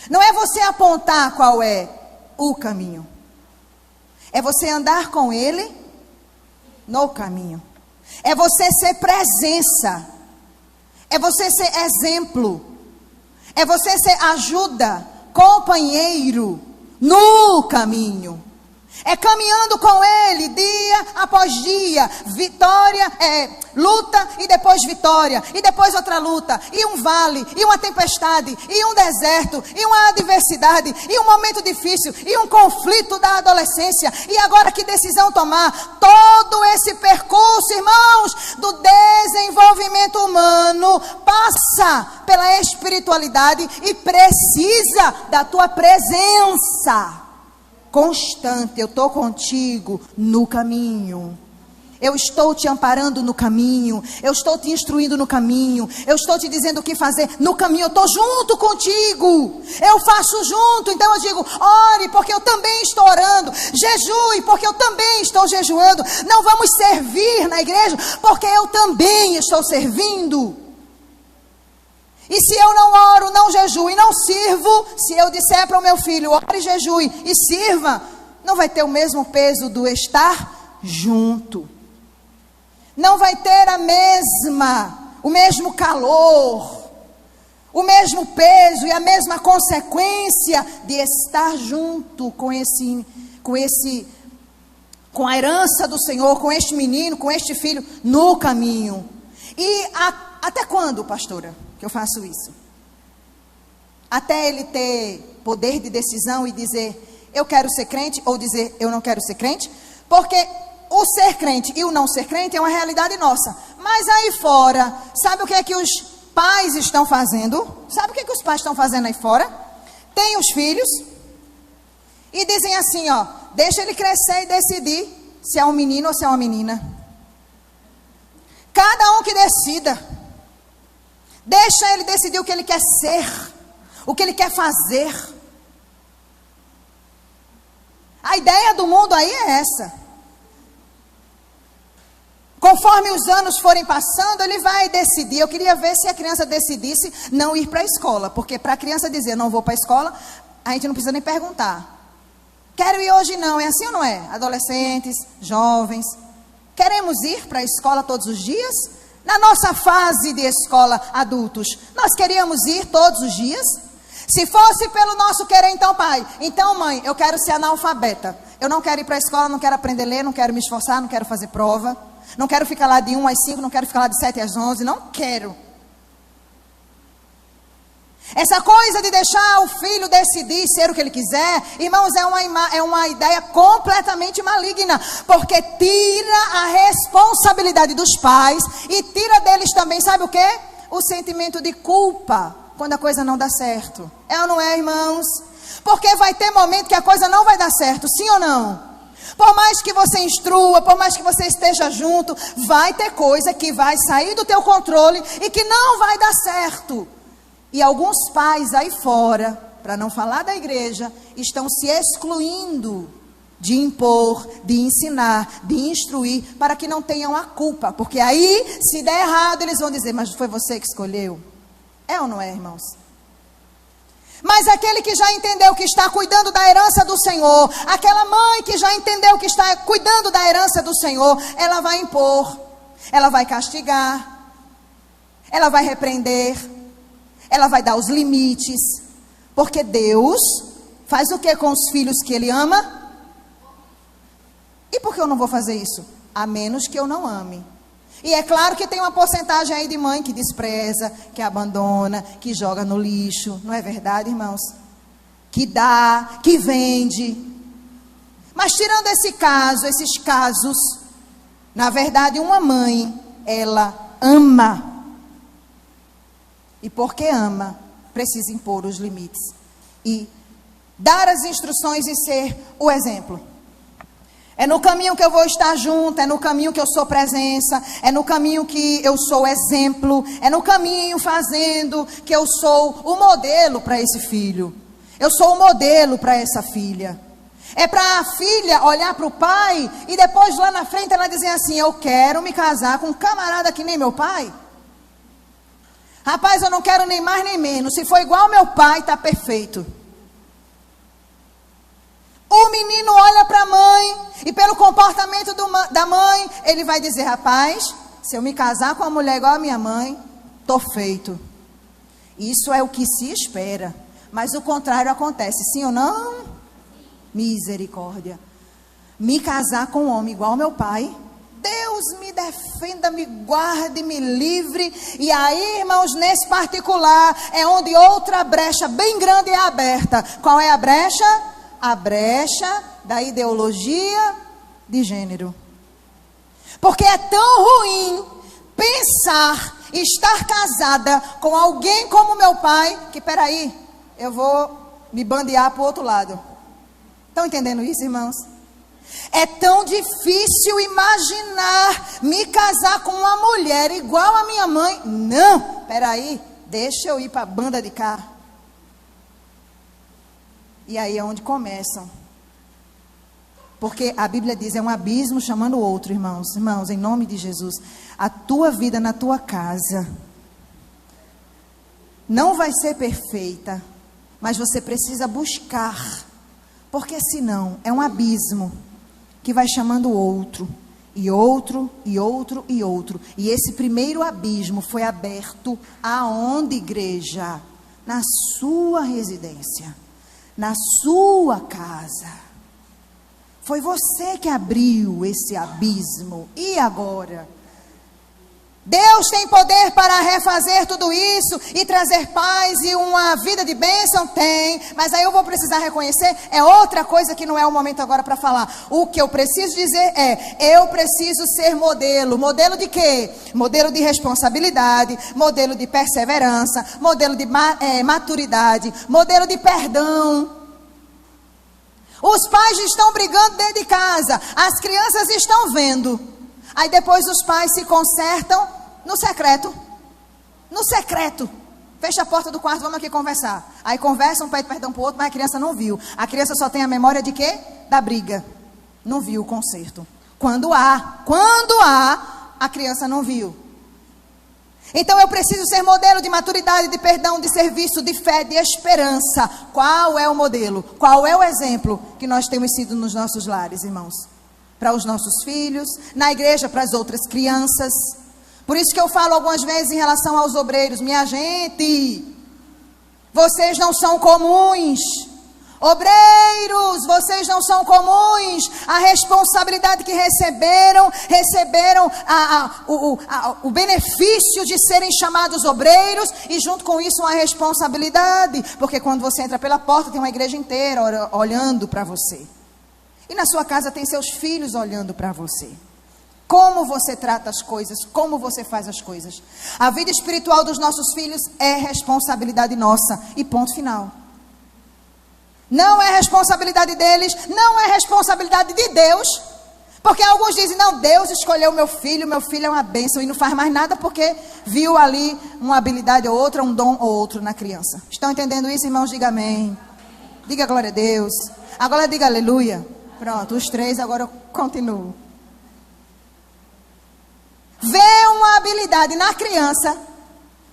Não é você apontar qual é o caminho. É você andar com ele no caminho. É você ser presença. É você ser exemplo. É você ser ajuda, companheiro, no caminho. É caminhando com Ele, dia após dia, vitória, luta e depois vitória, e depois outra luta, e um vale, e uma tempestade, e um deserto, e uma adversidade, e um momento difícil, e um conflito da adolescência, e agora que decisão tomar? Todo esse percurso, irmãos, do desenvolvimento humano, passa pela espiritualidade e precisa da tua presença constante. Eu estou contigo no caminho. Eu estou te amparando no caminho. Eu estou te instruindo no caminho. Eu estou te dizendo o que fazer no caminho. Eu estou junto contigo. Eu faço junto. Então eu digo, ore porque eu também estou orando. Jejue porque eu também estou jejuando. Não vamos servir na igreja porque eu também estou servindo. E se eu não oro, não jejuo e não sirvo, se eu disser para o meu filho, ore, jejue e sirva, não vai ter o mesmo peso do estar junto. Não vai ter o mesmo calor, o mesmo peso e a mesma consequência de estar junto com a herança do Senhor, com este menino, com este filho no caminho. E até quando, pastora, que eu faço isso? Até ele ter poder de decisão e dizer, eu quero ser crente, ou dizer, eu não quero ser crente? Porque o ser crente e o não ser crente é uma realidade nossa. Mas aí fora, sabe o que é que os pais estão fazendo? Sabe o que é que os pais estão fazendo aí fora? Tem os filhos e dizem assim, ó, deixa ele crescer e decidir se é um menino ou se é uma menina. Cada um que decida. Deixa ele decidir o que ele quer ser, o que ele quer fazer. A ideia do mundo aí é essa. Conforme os anos forem passando, ele vai decidir. Eu queria ver se a criança decidisse não ir para a escola. Porque para a criança dizer, não vou para a escola, a gente não precisa nem perguntar. Quero ir hoje não, é assim ou não é? Adolescentes, jovens. Queremos ir para a escola todos os dias? Na nossa fase de escola, adultos, nós queríamos ir todos os dias? Se fosse pelo nosso querer, então pai, então mãe, eu quero ser analfabeta. Eu não quero ir para a escola, não quero aprender a ler, não quero me esforçar, não quero fazer prova. Não quero ficar lá de 1 às 5, não quero ficar lá de 7 às 11, não quero. Essa coisa de deixar o filho decidir ser o que ele quiser, irmãos, é uma ideia completamente maligna, porque tira a responsabilidade dos pais e tira deles também, sabe o quê? O sentimento de culpa quando a coisa não dá certo. É ou não é, irmãos? Porque vai ter momento que a coisa não vai dar certo, sim ou não? Por mais que você instrua, por mais que você esteja junto, vai ter coisa que vai sair do teu controle e que não vai dar certo. E alguns pais aí fora, para não falar da igreja, estão se excluindo de impor, de ensinar, de instruir, para que não tenham a culpa. Porque aí, se der errado, eles vão dizer, mas foi você que escolheu. É ou não é, irmãos? Mas aquele que já entendeu que está cuidando da herança do Senhor, aquela mãe que já entendeu que está cuidando da herança do Senhor, ela vai impor, ela vai castigar, ela vai repreender, ela vai dar os limites, porque Deus faz o que com os filhos que Ele ama? E por que eu não vou fazer isso? A menos que eu não ame. E é claro que tem uma porcentagem aí de mãe que despreza, que abandona, que joga no lixo, não é verdade, irmãos? Que dá, que vende. Mas tirando esses casos, na verdade uma mãe, ela ama. E porque ama, precisa impor os limites. E dar as instruções e ser o exemplo. É no caminho que eu vou estar junto, é no caminho que eu sou presença, é no caminho que eu sou exemplo, é no caminho fazendo que eu sou o modelo para esse filho. Eu sou o modelo para essa filha. É para a filha olhar para o pai e depois lá na frente ela dizer assim, eu quero me casar com um camarada que nem meu pai. Rapaz, eu não quero nem mais nem menos. Se for igual ao meu pai, está perfeito. O menino olha para a mãe e pelo comportamento da mãe, ele vai dizer, rapaz, se eu me casar com uma mulher igual a minha mãe, estou feito. Isso é o que se espera. Mas o contrário acontece, sim ou não? Misericórdia. Me casar com um homem igual ao meu pai? Deus me defenda, me guarde, me livre. E aí, irmãos, nesse particular é onde outra brecha bem grande é aberta. Qual é a brecha? A brecha da ideologia de gênero. Porque é tão ruim pensar estar casada com alguém como meu pai, que peraí, eu vou me bandear para o outro lado. Estão entendendo isso, irmãos? É tão difícil imaginar me casar com uma mulher igual a minha mãe. Não, peraí, deixa eu ir para a banda de cá. E aí é onde começam. Porque a Bíblia diz, é um abismo chamando o outro, irmãos. Irmãos, em nome de Jesus, a tua vida na tua casa não vai ser perfeita, mas você precisa buscar. Porque senão é um abismo que vai chamando outro, e outro, e outro, e outro. E esse primeiro abismo foi aberto aonde, igreja? Na sua residência, na sua casa. Foi você que abriu esse abismo. E agora? Deus tem poder para refazer tudo isso e trazer paz e uma vida de bênção? Tem, mas aí eu vou precisar reconhecer, é outra coisa que não é o momento agora para falar. O que eu preciso dizer é, eu preciso ser modelo. Modelo de quê? Modelo de responsabilidade, modelo de perseverança, modelo de maturidade, modelo de perdão. Os pais estão brigando dentro de casa, as crianças estão vendo. Aí depois os pais se consertam no secreto. No secreto. Fecha a porta do quarto, vamos aqui conversar. Aí conversam, pede perdão para o outro, mas a criança não viu. A criança só tem a memória de quê? Da briga. Não viu o conserto. Quando há, a criança não viu. Então eu preciso ser modelo de maturidade, de perdão, de serviço, de fé, de esperança. Qual é o modelo? Qual é o exemplo que nós temos sido nos nossos lares, irmãos? Para os nossos filhos, na igreja, para as outras crianças. Por isso que eu falo algumas vezes em relação aos obreiros. Minha gente, vocês não são comuns. Obreiros, vocês não são comuns. A responsabilidade que receberam o benefício de serem chamados obreiros, e junto com isso uma responsabilidade, porque quando você entra pela porta tem uma igreja inteira olhando para você, e na sua casa tem seus filhos olhando para você. Como você trata as coisas, como você faz as coisas. A vida espiritual dos nossos filhos é responsabilidade nossa, e ponto final. Não é responsabilidade deles, não é responsabilidade de Deus. Porque alguns dizem, não, Deus escolheu meu filho é uma bênção, e não faz mais nada porque viu ali uma habilidade ou outra, um dom ou outro na criança. Estão entendendo isso, irmãos? Diga amém. Diga glória a Deus. Agora diga aleluia. Pronto, os três, agora eu continuo. Vê uma habilidade na criança,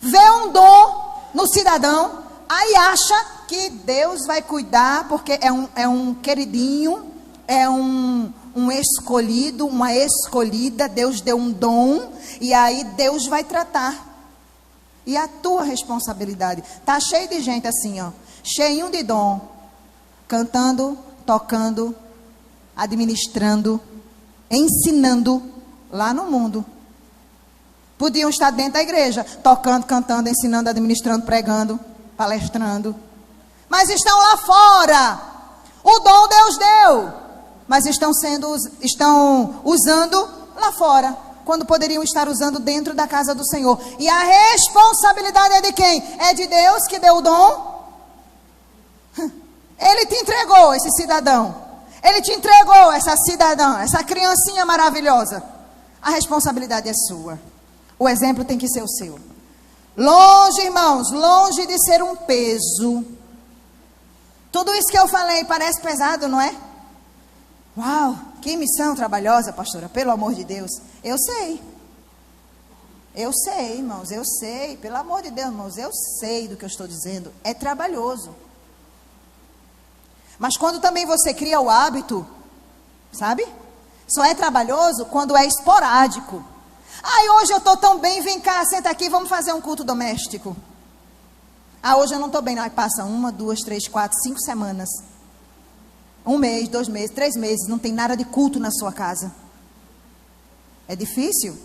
vê um dom no cidadão, aí acha que Deus vai cuidar, porque é um queridinho, é um escolhido, uma escolhida. Deus deu um dom, e aí Deus vai tratar. E a tua responsabilidade. Tá cheio de gente assim, ó, cheinho de dom, cantando, tocando, administrando, ensinando lá no mundo. Podiam estar dentro da igreja, tocando, cantando, ensinando, administrando, pregando, palestrando. Mas estão lá fora. O dom Deus deu, mas estão usando lá fora, quando poderiam estar usando dentro da casa do Senhor. E a responsabilidade é de quem? É de Deus que deu o dom. Ele te entregou esse cidadão. Ele te entregou essa cidadã, essa criancinha maravilhosa. A responsabilidade é sua. O exemplo tem que ser o seu. Longe, irmãos, longe de ser um peso. Tudo isso que eu falei parece pesado, não é? Uau, que missão trabalhosa, pastora, pelo amor de Deus. Eu sei, irmãos, eu sei. Pelo amor de Deus, irmãos, eu sei do que eu estou dizendo. É trabalhoso. Mas quando também você cria o hábito, sabe? Só é trabalhoso quando é esporádico. Ai, hoje eu estou tão bem, vem cá, senta aqui, vamos fazer um culto doméstico. Ah, hoje eu não estou bem, não. Aí passa 1, 2, 3, 4, 5 semanas. 1 mês, 2 meses, 3 meses, não tem nada de culto na sua casa. É difícil.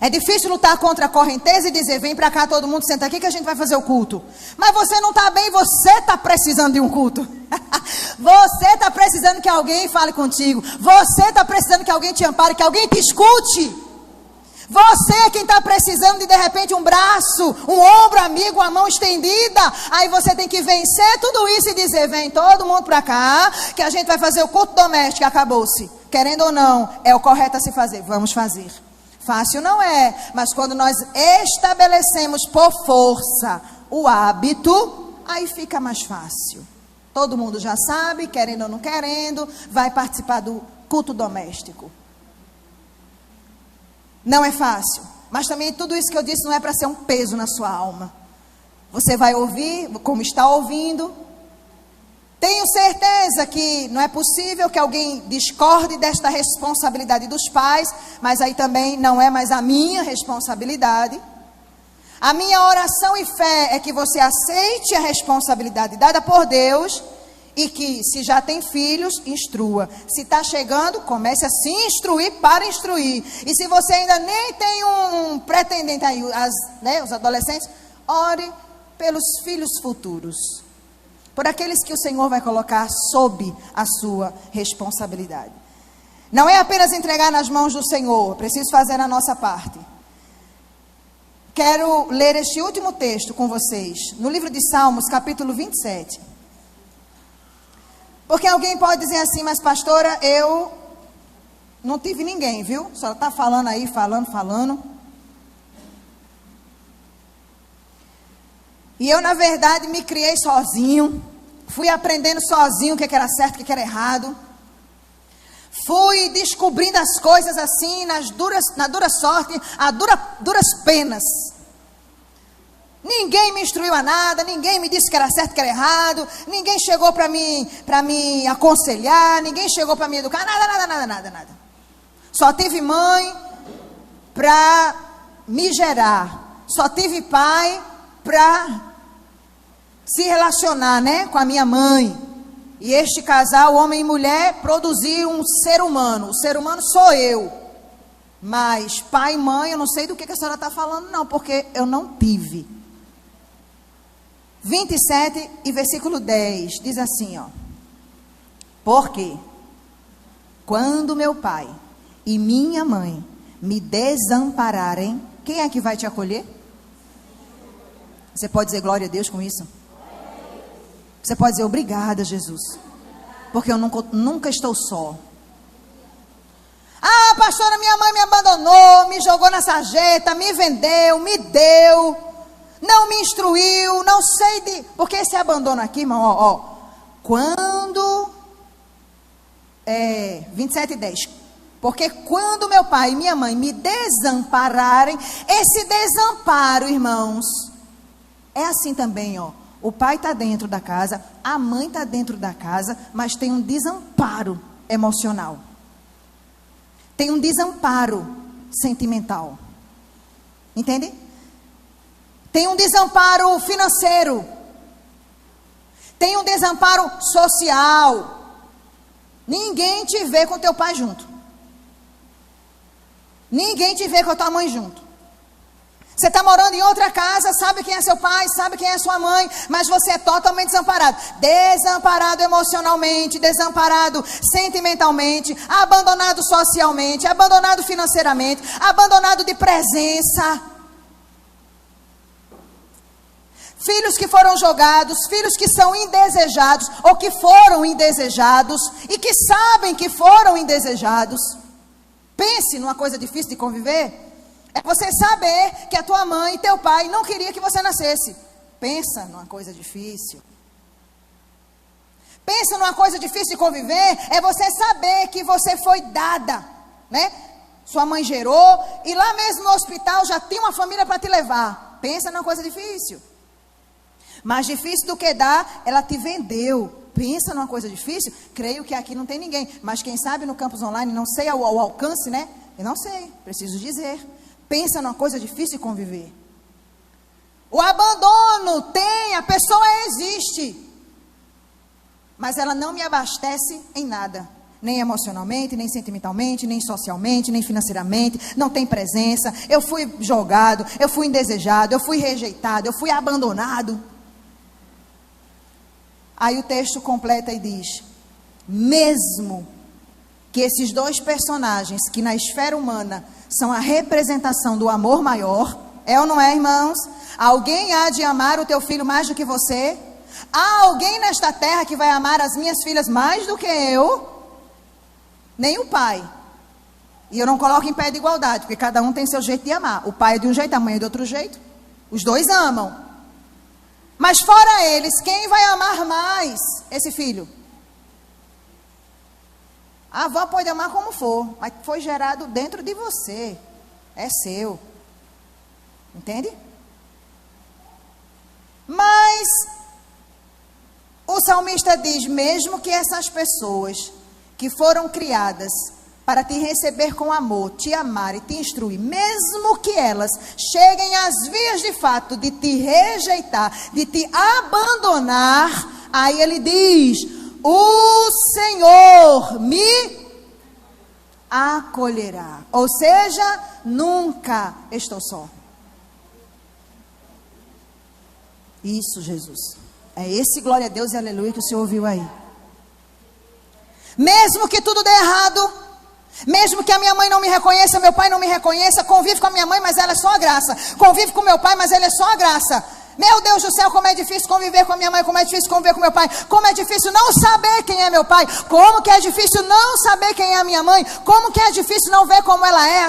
É difícil lutar contra a correnteza e dizer, vem para cá todo mundo, senta aqui que a gente vai fazer o culto. Mas você não está bem, você está precisando de um culto. Você está precisando que alguém fale contigo. Você está precisando que alguém te ampare, que alguém te escute. Você é quem está precisando de repente um braço, um ombro amigo, uma mão estendida. Aí você tem que vencer tudo isso e dizer, vem todo mundo para cá, que a gente vai fazer o culto doméstico, acabou-se. Querendo ou não, é o correto a se fazer, vamos fazer. Fácil não é, mas quando nós estabelecemos por força o hábito, aí fica mais fácil. Todo mundo já sabe, querendo ou não querendo, vai participar do culto doméstico. Não é fácil, mas também tudo isso que eu disse não é para ser um peso na sua alma. Você vai ouvir, como está ouvindo. Tenho certeza que não é possível que alguém discorde desta responsabilidade dos pais, mas aí também não é mais a minha responsabilidade. A minha oração e fé é que você aceite a responsabilidade dada por Deus e que, se já tem filhos, instrua. Se está chegando, comece a se instruir para instruir. E se você ainda nem tem um pretendente aí, os adolescentes, ore pelos filhos futuros. Por aqueles que o Senhor vai colocar sob a sua responsabilidade. Não é apenas entregar nas mãos do Senhor, preciso fazer a nossa parte. Quero ler este último texto com vocês, no livro de Salmos, capítulo 27. Porque alguém pode dizer assim, mas pastora, eu não tive ninguém, viu? Só está falando aí, falando. E eu, na verdade, me criei sozinho. Fui aprendendo sozinho o que era certo, o que era errado. Fui descobrindo as coisas assim, na dura sorte, a duras penas. Ninguém me instruiu a nada, ninguém me disse que era certo, que era errado. Ninguém chegou para me aconselhar, ninguém chegou para me educar, nada. Só tive mãe para me gerar. Só tive pai para se relacionar, com a minha mãe. E este casal, homem e mulher, produziu um ser humano. O ser humano sou eu. Mas pai e mãe, eu não sei do que a senhora está falando, não, porque eu não tive. 27 e versículo 10, diz assim, porque quando meu pai e minha mãe me desampararem, quem é que vai te acolher? Você pode dizer glória a Deus com isso? Você pode dizer obrigada, Jesus, porque eu nunca estou só. Ah, pastora, minha mãe me abandonou, me jogou na sarjeta, me vendeu, me deu, não me instruiu, não sei porque esse abandono aqui, irmão, quando 27:10, porque quando meu pai e minha mãe me desampararem, esse desamparo, irmãos, é assim também, o pai está dentro da casa, a mãe está dentro da casa, mas tem um desamparo emocional. Tem um desamparo sentimental. Entende? Tem um desamparo financeiro. Tem um desamparo social. Ninguém te vê com teu pai junto. Ninguém te vê com a tua mãe junto. Você está morando em outra casa, sabe quem é seu pai, sabe quem é sua mãe, mas você é totalmente desamparado. Desamparado emocionalmente, desamparado sentimentalmente, abandonado socialmente, abandonado financeiramente, abandonado de presença. Filhos que foram jogados, filhos que são indesejados, ou que foram indesejados, e que sabem que foram indesejados. Pense numa coisa difícil de conviver. É você saber que a tua mãe e teu pai não queria que você nascesse. Pensa numa coisa difícil. Pensa numa coisa difícil de conviver. É você saber que você foi dada, Sua mãe gerou e lá mesmo no hospital já tinha uma família para te levar. Pensa numa coisa difícil. Mais difícil do que dar, ela te vendeu. Pensa numa coisa difícil. Creio que aqui não tem ninguém. Mas quem sabe no campus online, não sei o alcance, Eu não sei, preciso dizer. Pensa numa coisa difícil de conviver. O abandono a pessoa existe. mas ela não me abastece em nada. Nem emocionalmente, nem sentimentalmente, nem socialmente, nem financeiramente. Não tem presença. Eu fui jogado, eu fui indesejado, eu fui rejeitado, eu fui abandonado. Aí o texto completa e diz: mesmo que esses dois personagens, que na esfera humana são a representação do amor maior, é ou não é, irmãos? Alguém há de amar o teu filho mais do que você? Há alguém nesta terra que vai amar as minhas filhas mais do que eu? Nem o pai. E eu não coloco em pé de igualdade, porque cada um tem seu jeito de amar. O pai é de um jeito, a mãe é de outro jeito. Os dois amam. Mas fora eles, quem vai amar mais esse filho? A avó pode amar como for, mas foi gerado dentro de você. É seu. Entende? Mas o salmista diz: mesmo que essas pessoas que foram criadas para te receber com amor, te amar e te instruir, mesmo que elas cheguem às vias de fato de te rejeitar, de te abandonar, aí ele diz: o Senhor me acolherá. Ou seja, nunca estou só. Isso, Jesus. É esse glória a Deus e aleluia que o Senhor ouviu aí. Mesmo que tudo dê errado, mesmo que a minha mãe não me reconheça, meu pai não me reconheça, convive com a minha mãe, mas ela é só a graça. Convive com meu pai, mas ele é só a graça. Meu Deus do céu, como é difícil conviver com a minha mãe, como é difícil conviver com meu pai, como é difícil não saber quem é meu pai, como que é difícil não saber quem é a minha mãe, como que é difícil não ver como ela é,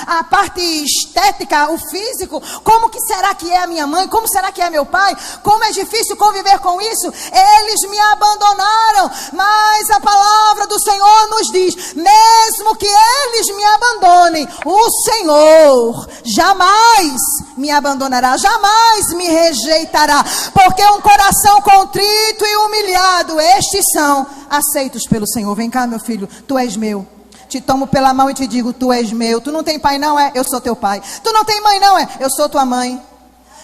a parte estética, o físico, como que será que é a minha mãe, como será que é meu pai, como é difícil conviver com isso. Eles me abandonaram, mas a palavra do Senhor nos diz: mesmo que eles me abandonem, o Senhor jamais me abandonará, jamais me rejeitará, porque um coração contrito e humilhado, estes são aceitos pelo Senhor. Vem cá, meu filho, tu és meu. Te tomo pela mão e te digo: tu és meu. Tu não tem pai não, é? Eu sou teu pai. Tu não tem mãe não, é? Eu sou tua mãe.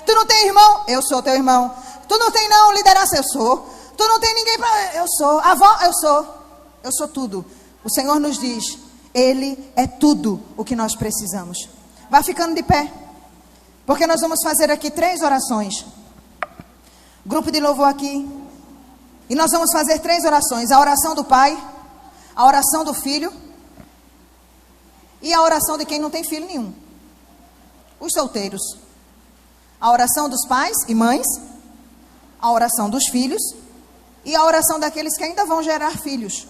Tu não tem irmão? Eu sou teu irmão. Tu não tem não liderança? Eu sou. Tu não tem ninguém para... Eu sou. Avó? Eu sou. Eu sou tudo. O Senhor nos diz: Ele é tudo o que nós precisamos. Vai ficando de pé, porque nós vamos fazer aqui 3 orações. Grupo de louvor aqui. E nós vamos fazer 3 orações. A oração do pai, a oração do filho e a oração de quem não tem filho nenhum. Os solteiros. A oração dos pais e mães, a oração dos filhos e a oração daqueles que ainda vão gerar filhos.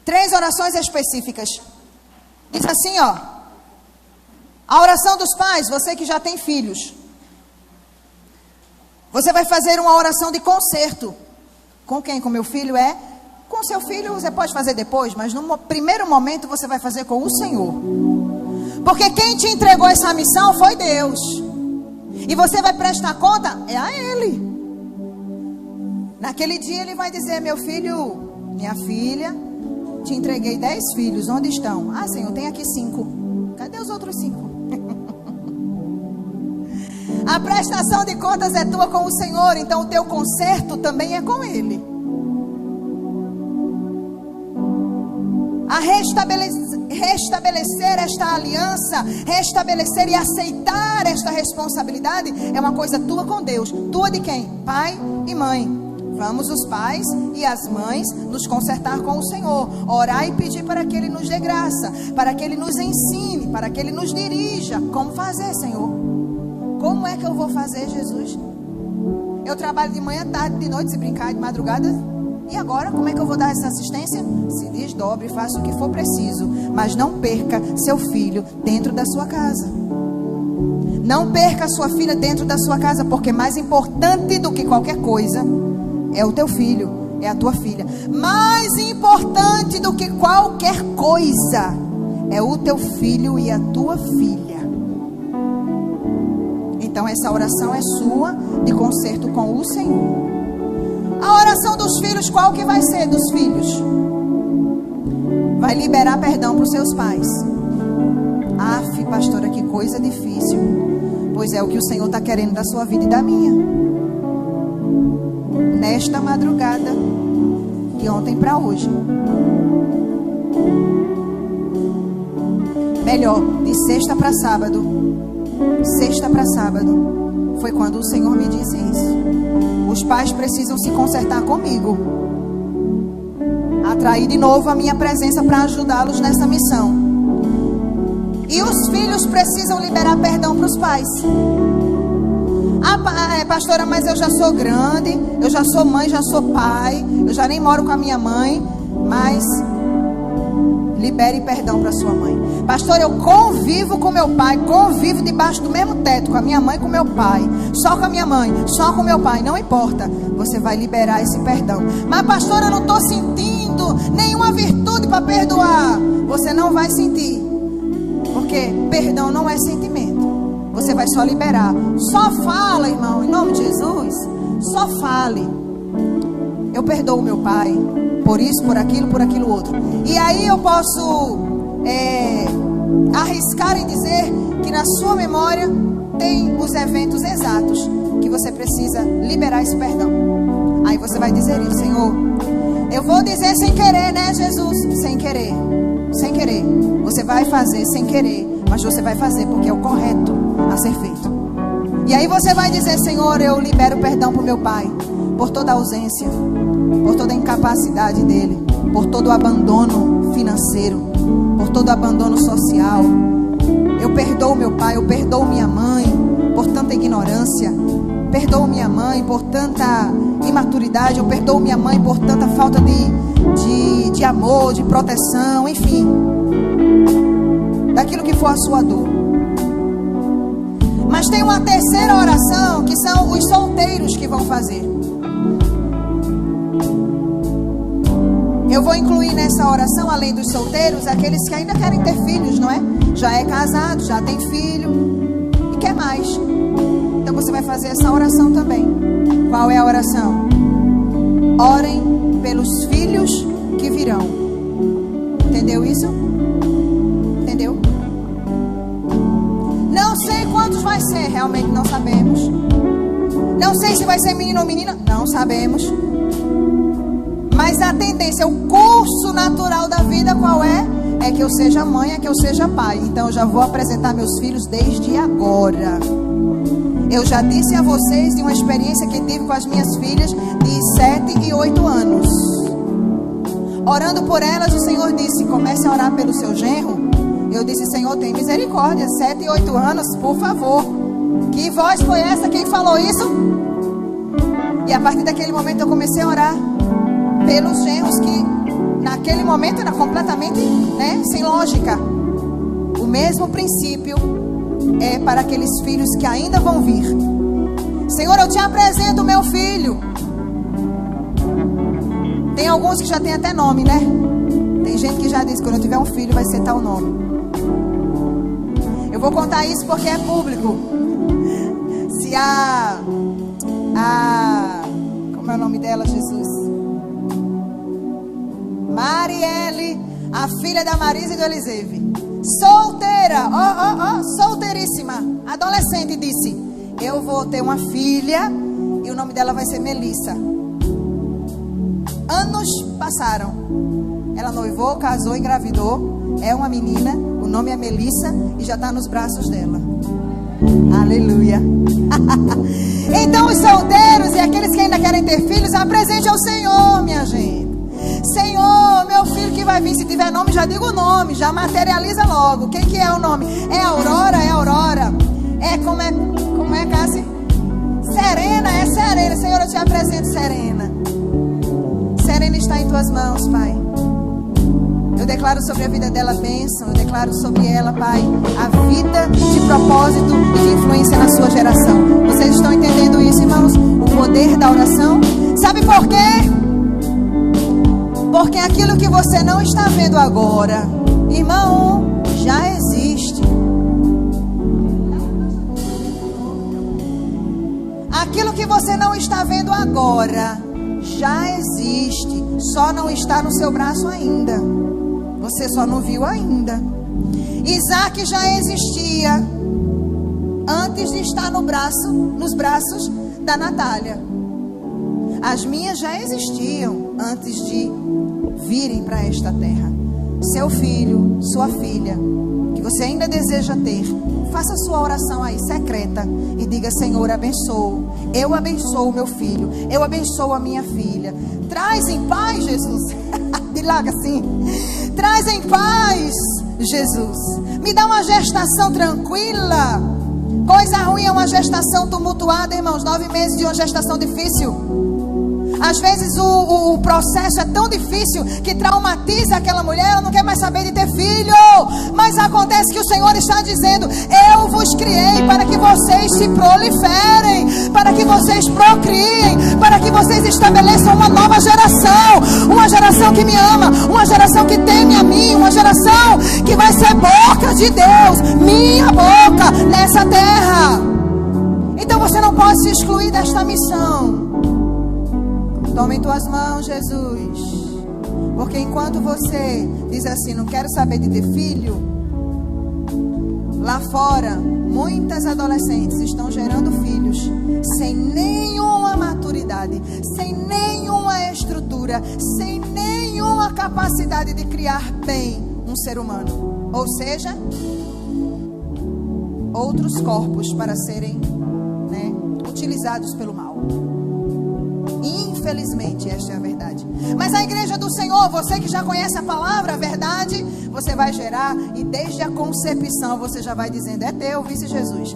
3 orações específicas. Diz assim, ó: a oração dos pais, você que já tem filhos, você vai fazer uma oração de conserto. Com quem? Com meu filho? É? Com seu filho você pode fazer depois, mas no primeiro momento você vai fazer com o Senhor. Porque quem te entregou essa missão foi Deus. E você vai prestar conta é a Ele. Naquele dia Ele vai dizer: meu filho, minha filha, te entreguei 10 filhos, onde estão? Ah, Senhor, tem aqui 5. Cadê os outros 5? A prestação de contas é tua com o Senhor, então o teu conserto também é com Ele. A restabelecer esta aliança, restabelecer e aceitar esta responsabilidade é uma coisa tua com Deus. Tua de quem? Pai e mãe. Vamos os pais e as mães nos consertar com o Senhor, orar e pedir para que Ele nos dê graça, para que Ele nos ensine, para que Ele nos dirija. Como fazer, Senhor? Como é que eu vou fazer, Jesus? Eu trabalho de manhã, tarde, de noite, se brincar, de madrugada. E agora, como é que eu vou dar essa assistência? Se desdobre, faça o que for preciso, mas não perca seu filho dentro da sua casa. Não perca a sua filha dentro da sua casa, porque mais importante do que qualquer coisa é o teu filho, é a tua filha. Mais importante do que qualquer coisa é o teu filho e a tua filha. Então essa oração é sua, de conserto com o Senhor. A oração dos filhos, qual que vai ser dos filhos? Vai liberar perdão para os seus pais. Aff, pastora, que coisa difícil. Pois é o que o Senhor está querendo da sua vida e da minha. nesta madrugada, de ontem para hoje. Melhor, de sexta para sábado. Sexta para sábado foi quando o Senhor me disse isso. Os pais precisam se consertar comigo, atrair de novo a minha presença para ajudá-los nessa missão. E os filhos precisam liberar perdão para os pais. Pastora, mas eu já sou grande, eu já sou mãe, já sou pai, eu já nem moro com a minha mãe. Mas libere perdão para sua mãe. Pastor, eu convivo com meu pai, convivo debaixo do mesmo teto, com a minha mãe e com meu pai, só com a minha mãe, só com meu pai. Não importa, você vai liberar esse perdão. Mas pastor, eu não estou sentindo nenhuma virtude para perdoar. Você não vai sentir, porque perdão não é sentimento. Você vai só liberar. Só fala, irmão, em nome de Jesus. Só fale: eu perdoo meu pai por isso, por aquilo outro. E aí eu posso arriscar em dizer que na sua memória tem os eventos exatos que você precisa liberar esse perdão. Aí você vai dizer isso: Senhor, eu vou dizer sem querer, né, Jesus? Sem querer, sem querer. Você vai fazer sem querer, mas você vai fazer porque é o correto a ser feito. E aí você vai dizer: Senhor, eu libero perdão para o meu pai por toda a ausência, por toda a incapacidade dele, por todo o abandono financeiro, por todo o abandono social. Eu perdoo meu pai, eu perdoo minha mãe por tanta ignorância, perdoo minha mãe por tanta imaturidade, eu perdoo minha mãe por tanta falta de amor, de proteção, enfim, daquilo que for a sua dor. Mas tem uma terceira oração que são os solteiros que vão fazer. Eu vou incluir nessa oração, além dos solteiros, aqueles que ainda querem ter filhos, não é? Já é casado, já tem filho e quer mais. Então você vai fazer essa oração também. Qual é a oração? Orem pelos filhos que virão. Entendeu isso? Entendeu? Não sei quantos vai ser, realmente não sabemos. Não sei se vai ser menino ou menina, não sabemos. Mas a tendência, o curso natural da vida qual é? É que eu seja mãe, é que eu seja pai. Então eu já vou apresentar meus filhos desde agora. Eu já disse a vocês de uma experiência que tive com as minhas filhas de 7 e 8 anos. Orando por elas, o Senhor disse: comece a orar pelo seu genro. Eu disse: Senhor, tem misericórdia, 7 e 8 anos, por favor. Que voz foi essa? Quem falou isso? E a partir daquele momento eu comecei a orar pelos genros que naquele momento era completamente, sem lógica. O mesmo princípio é para aqueles filhos que ainda vão vir. Senhor, eu te apresento o meu filho. Tem alguns que já tem até nome, né? Tem gente que já diz: quando eu tiver um filho vai ser tal nome. Eu vou contar isso porque é público. Se como é o nome dela, Jesus? Marielle, a filha da Marisa e do Eliseve, solteira, solteiríssima, adolescente, disse: eu vou ter uma filha e o nome dela vai ser Melissa. Anos passaram, ela noivou, casou, engravidou, é uma menina, o nome é Melissa e já está nos braços dela. Aleluia. Então os solteiros e aqueles que ainda querem ter filhos, apresente ao Senhor, minha gente. Senhor, meu filho que vai vir, se tiver nome, já diga o nome, já materializa logo. Quem que é o nome? É Aurora, é Aurora. É como é, Cássia? Serena, é Serena. Senhor, eu te apresento Serena. Serena está em tuas mãos, Pai. Eu declaro sobre a vida dela bênção. Eu declaro sobre ela, Pai, a vida de propósito e de influência na sua geração. Vocês estão entendendo isso, irmãos? O poder da oração. Sabe por quê? Porque aquilo que você não está vendo agora, irmão, já existe. Aquilo que você não está vendo agora, já existe. Só não está no seu braço ainda. Você só não viu ainda. Isaac já existia antes de estar nos braços da Natália. As minhas já existiam antes de virem para esta terra. Seu filho, sua filha, que você ainda deseja ter, faça sua oração aí, secreta, e diga: Senhor, abençoo. Eu abençoo meu filho, eu abençoo a minha filha. Traz em paz, Jesus. Dilaga assim. Traz em paz, Jesus. Me dá uma gestação tranquila. Coisa ruim é uma gestação tumultuada, irmãos. 9 meses de uma gestação difícil. Às vezes o processo é tão difícil que traumatiza aquela mulher. Ela não quer mais saber de ter filho. Mas acontece que o Senhor está dizendo: eu vos criei para que vocês se proliferem, para que vocês procriem, para que vocês estabeleçam uma nova geração. Uma geração que me ama, uma geração que teme a mim, uma geração que vai ser boca de Deus, minha boca nessa terra. Então você não pode se excluir desta missão. Tome em tuas mãos, Jesus. Porque enquanto você diz assim: não quero saber de ter filho, lá fora, muitas adolescentes estão gerando filhos sem nenhuma maturidade, sem nenhuma estrutura, sem nenhuma capacidade de criar bem um ser humano. Ou seja, outros corpos para serem, utilizados pelo mal. Infelizmente, esta é a verdade. Mas a igreja do Senhor, você que já conhece a palavra, a verdade, você vai gerar, e desde a concepção você já vai dizendo: é teu, vice Jesus.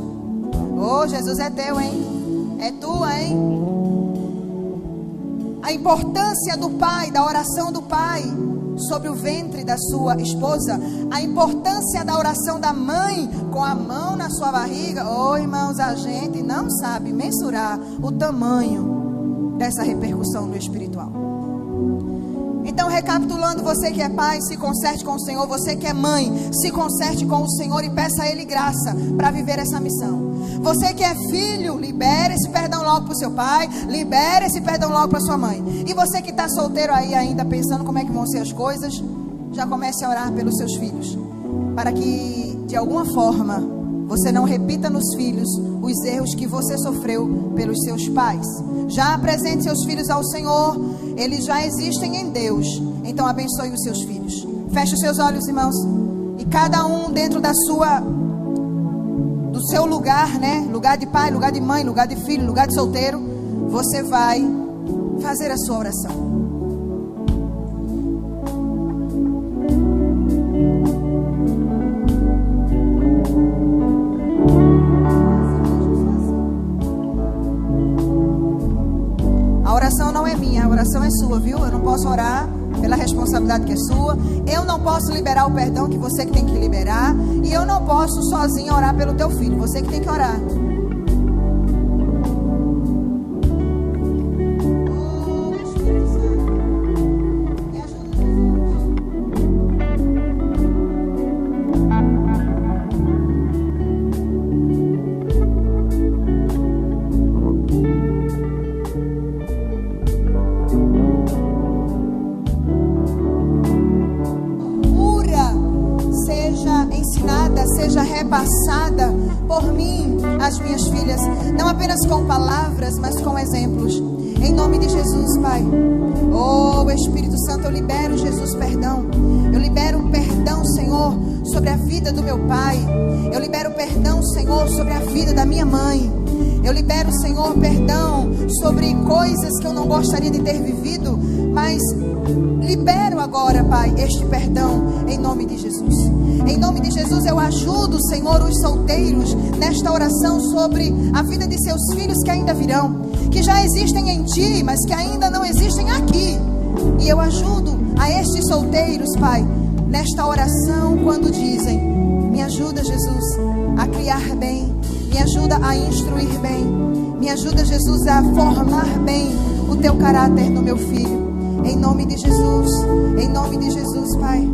Oh, Jesus, é teu, hein? É tua, hein? A importância do pai, da oração do pai sobre o ventre da sua esposa, a importância da oração da mãe com a mão na sua barriga. Oh, irmãos, a gente não sabe mensurar o tamanho dessa repercussão no espiritual. Então, recapitulando, você que é pai, se conserte com o Senhor. Você que é mãe, se conserte com o Senhor e peça a Ele graça para viver essa missão. Você que é filho, libere esse perdão logo para o seu pai, libere esse perdão logo para sua mãe. E você que está solteiro aí ainda pensando como é que vão ser as coisas, já comece a orar pelos seus filhos, para que de alguma forma você não repita nos filhos os erros que você sofreu pelos seus pais. Já apresente seus filhos ao Senhor. Eles já existem em Deus. Então abençoe os seus filhos. Feche os seus olhos, irmãos. E cada um dentro do seu lugar, lugar de pai, lugar de mãe, lugar de filho, lugar de solteiro, você vai fazer a sua oração. A oração não é minha, a oração é sua, viu? Eu não posso orar pela responsabilidade que é sua. Eu não posso liberar o perdão que você que tem que liberar. E eu não posso sozinho orar pelo teu filho. Você que tem que orar. Seja repassada por mim, as minhas filhas, não apenas com palavras, mas com exemplos, em nome de Jesus, Pai. Oh, Espírito Santo, eu libero, Jesus, perdão. Eu libero perdão, Senhor, sobre a vida do meu pai. Eu libero perdão, Senhor, sobre a vida da minha mãe. Eu libero, Senhor, perdão sobre coisas que eu não gostaria de ter vivido, mas libero agora, Pai, este perdão em nome de Jesus. Em nome de Jesus eu ajudo, Senhor, os solteiros nesta oração sobre a vida de seus filhos que ainda virão, que já existem em Ti, mas que ainda não existem aqui. E eu ajudo a estes solteiros, Pai, nesta oração quando dizem: me ajuda, Jesus, a criar bem, me ajuda a instruir bem, me ajuda, Jesus, a formar bem o Teu caráter no meu filho. Em nome de Jesus, Pai.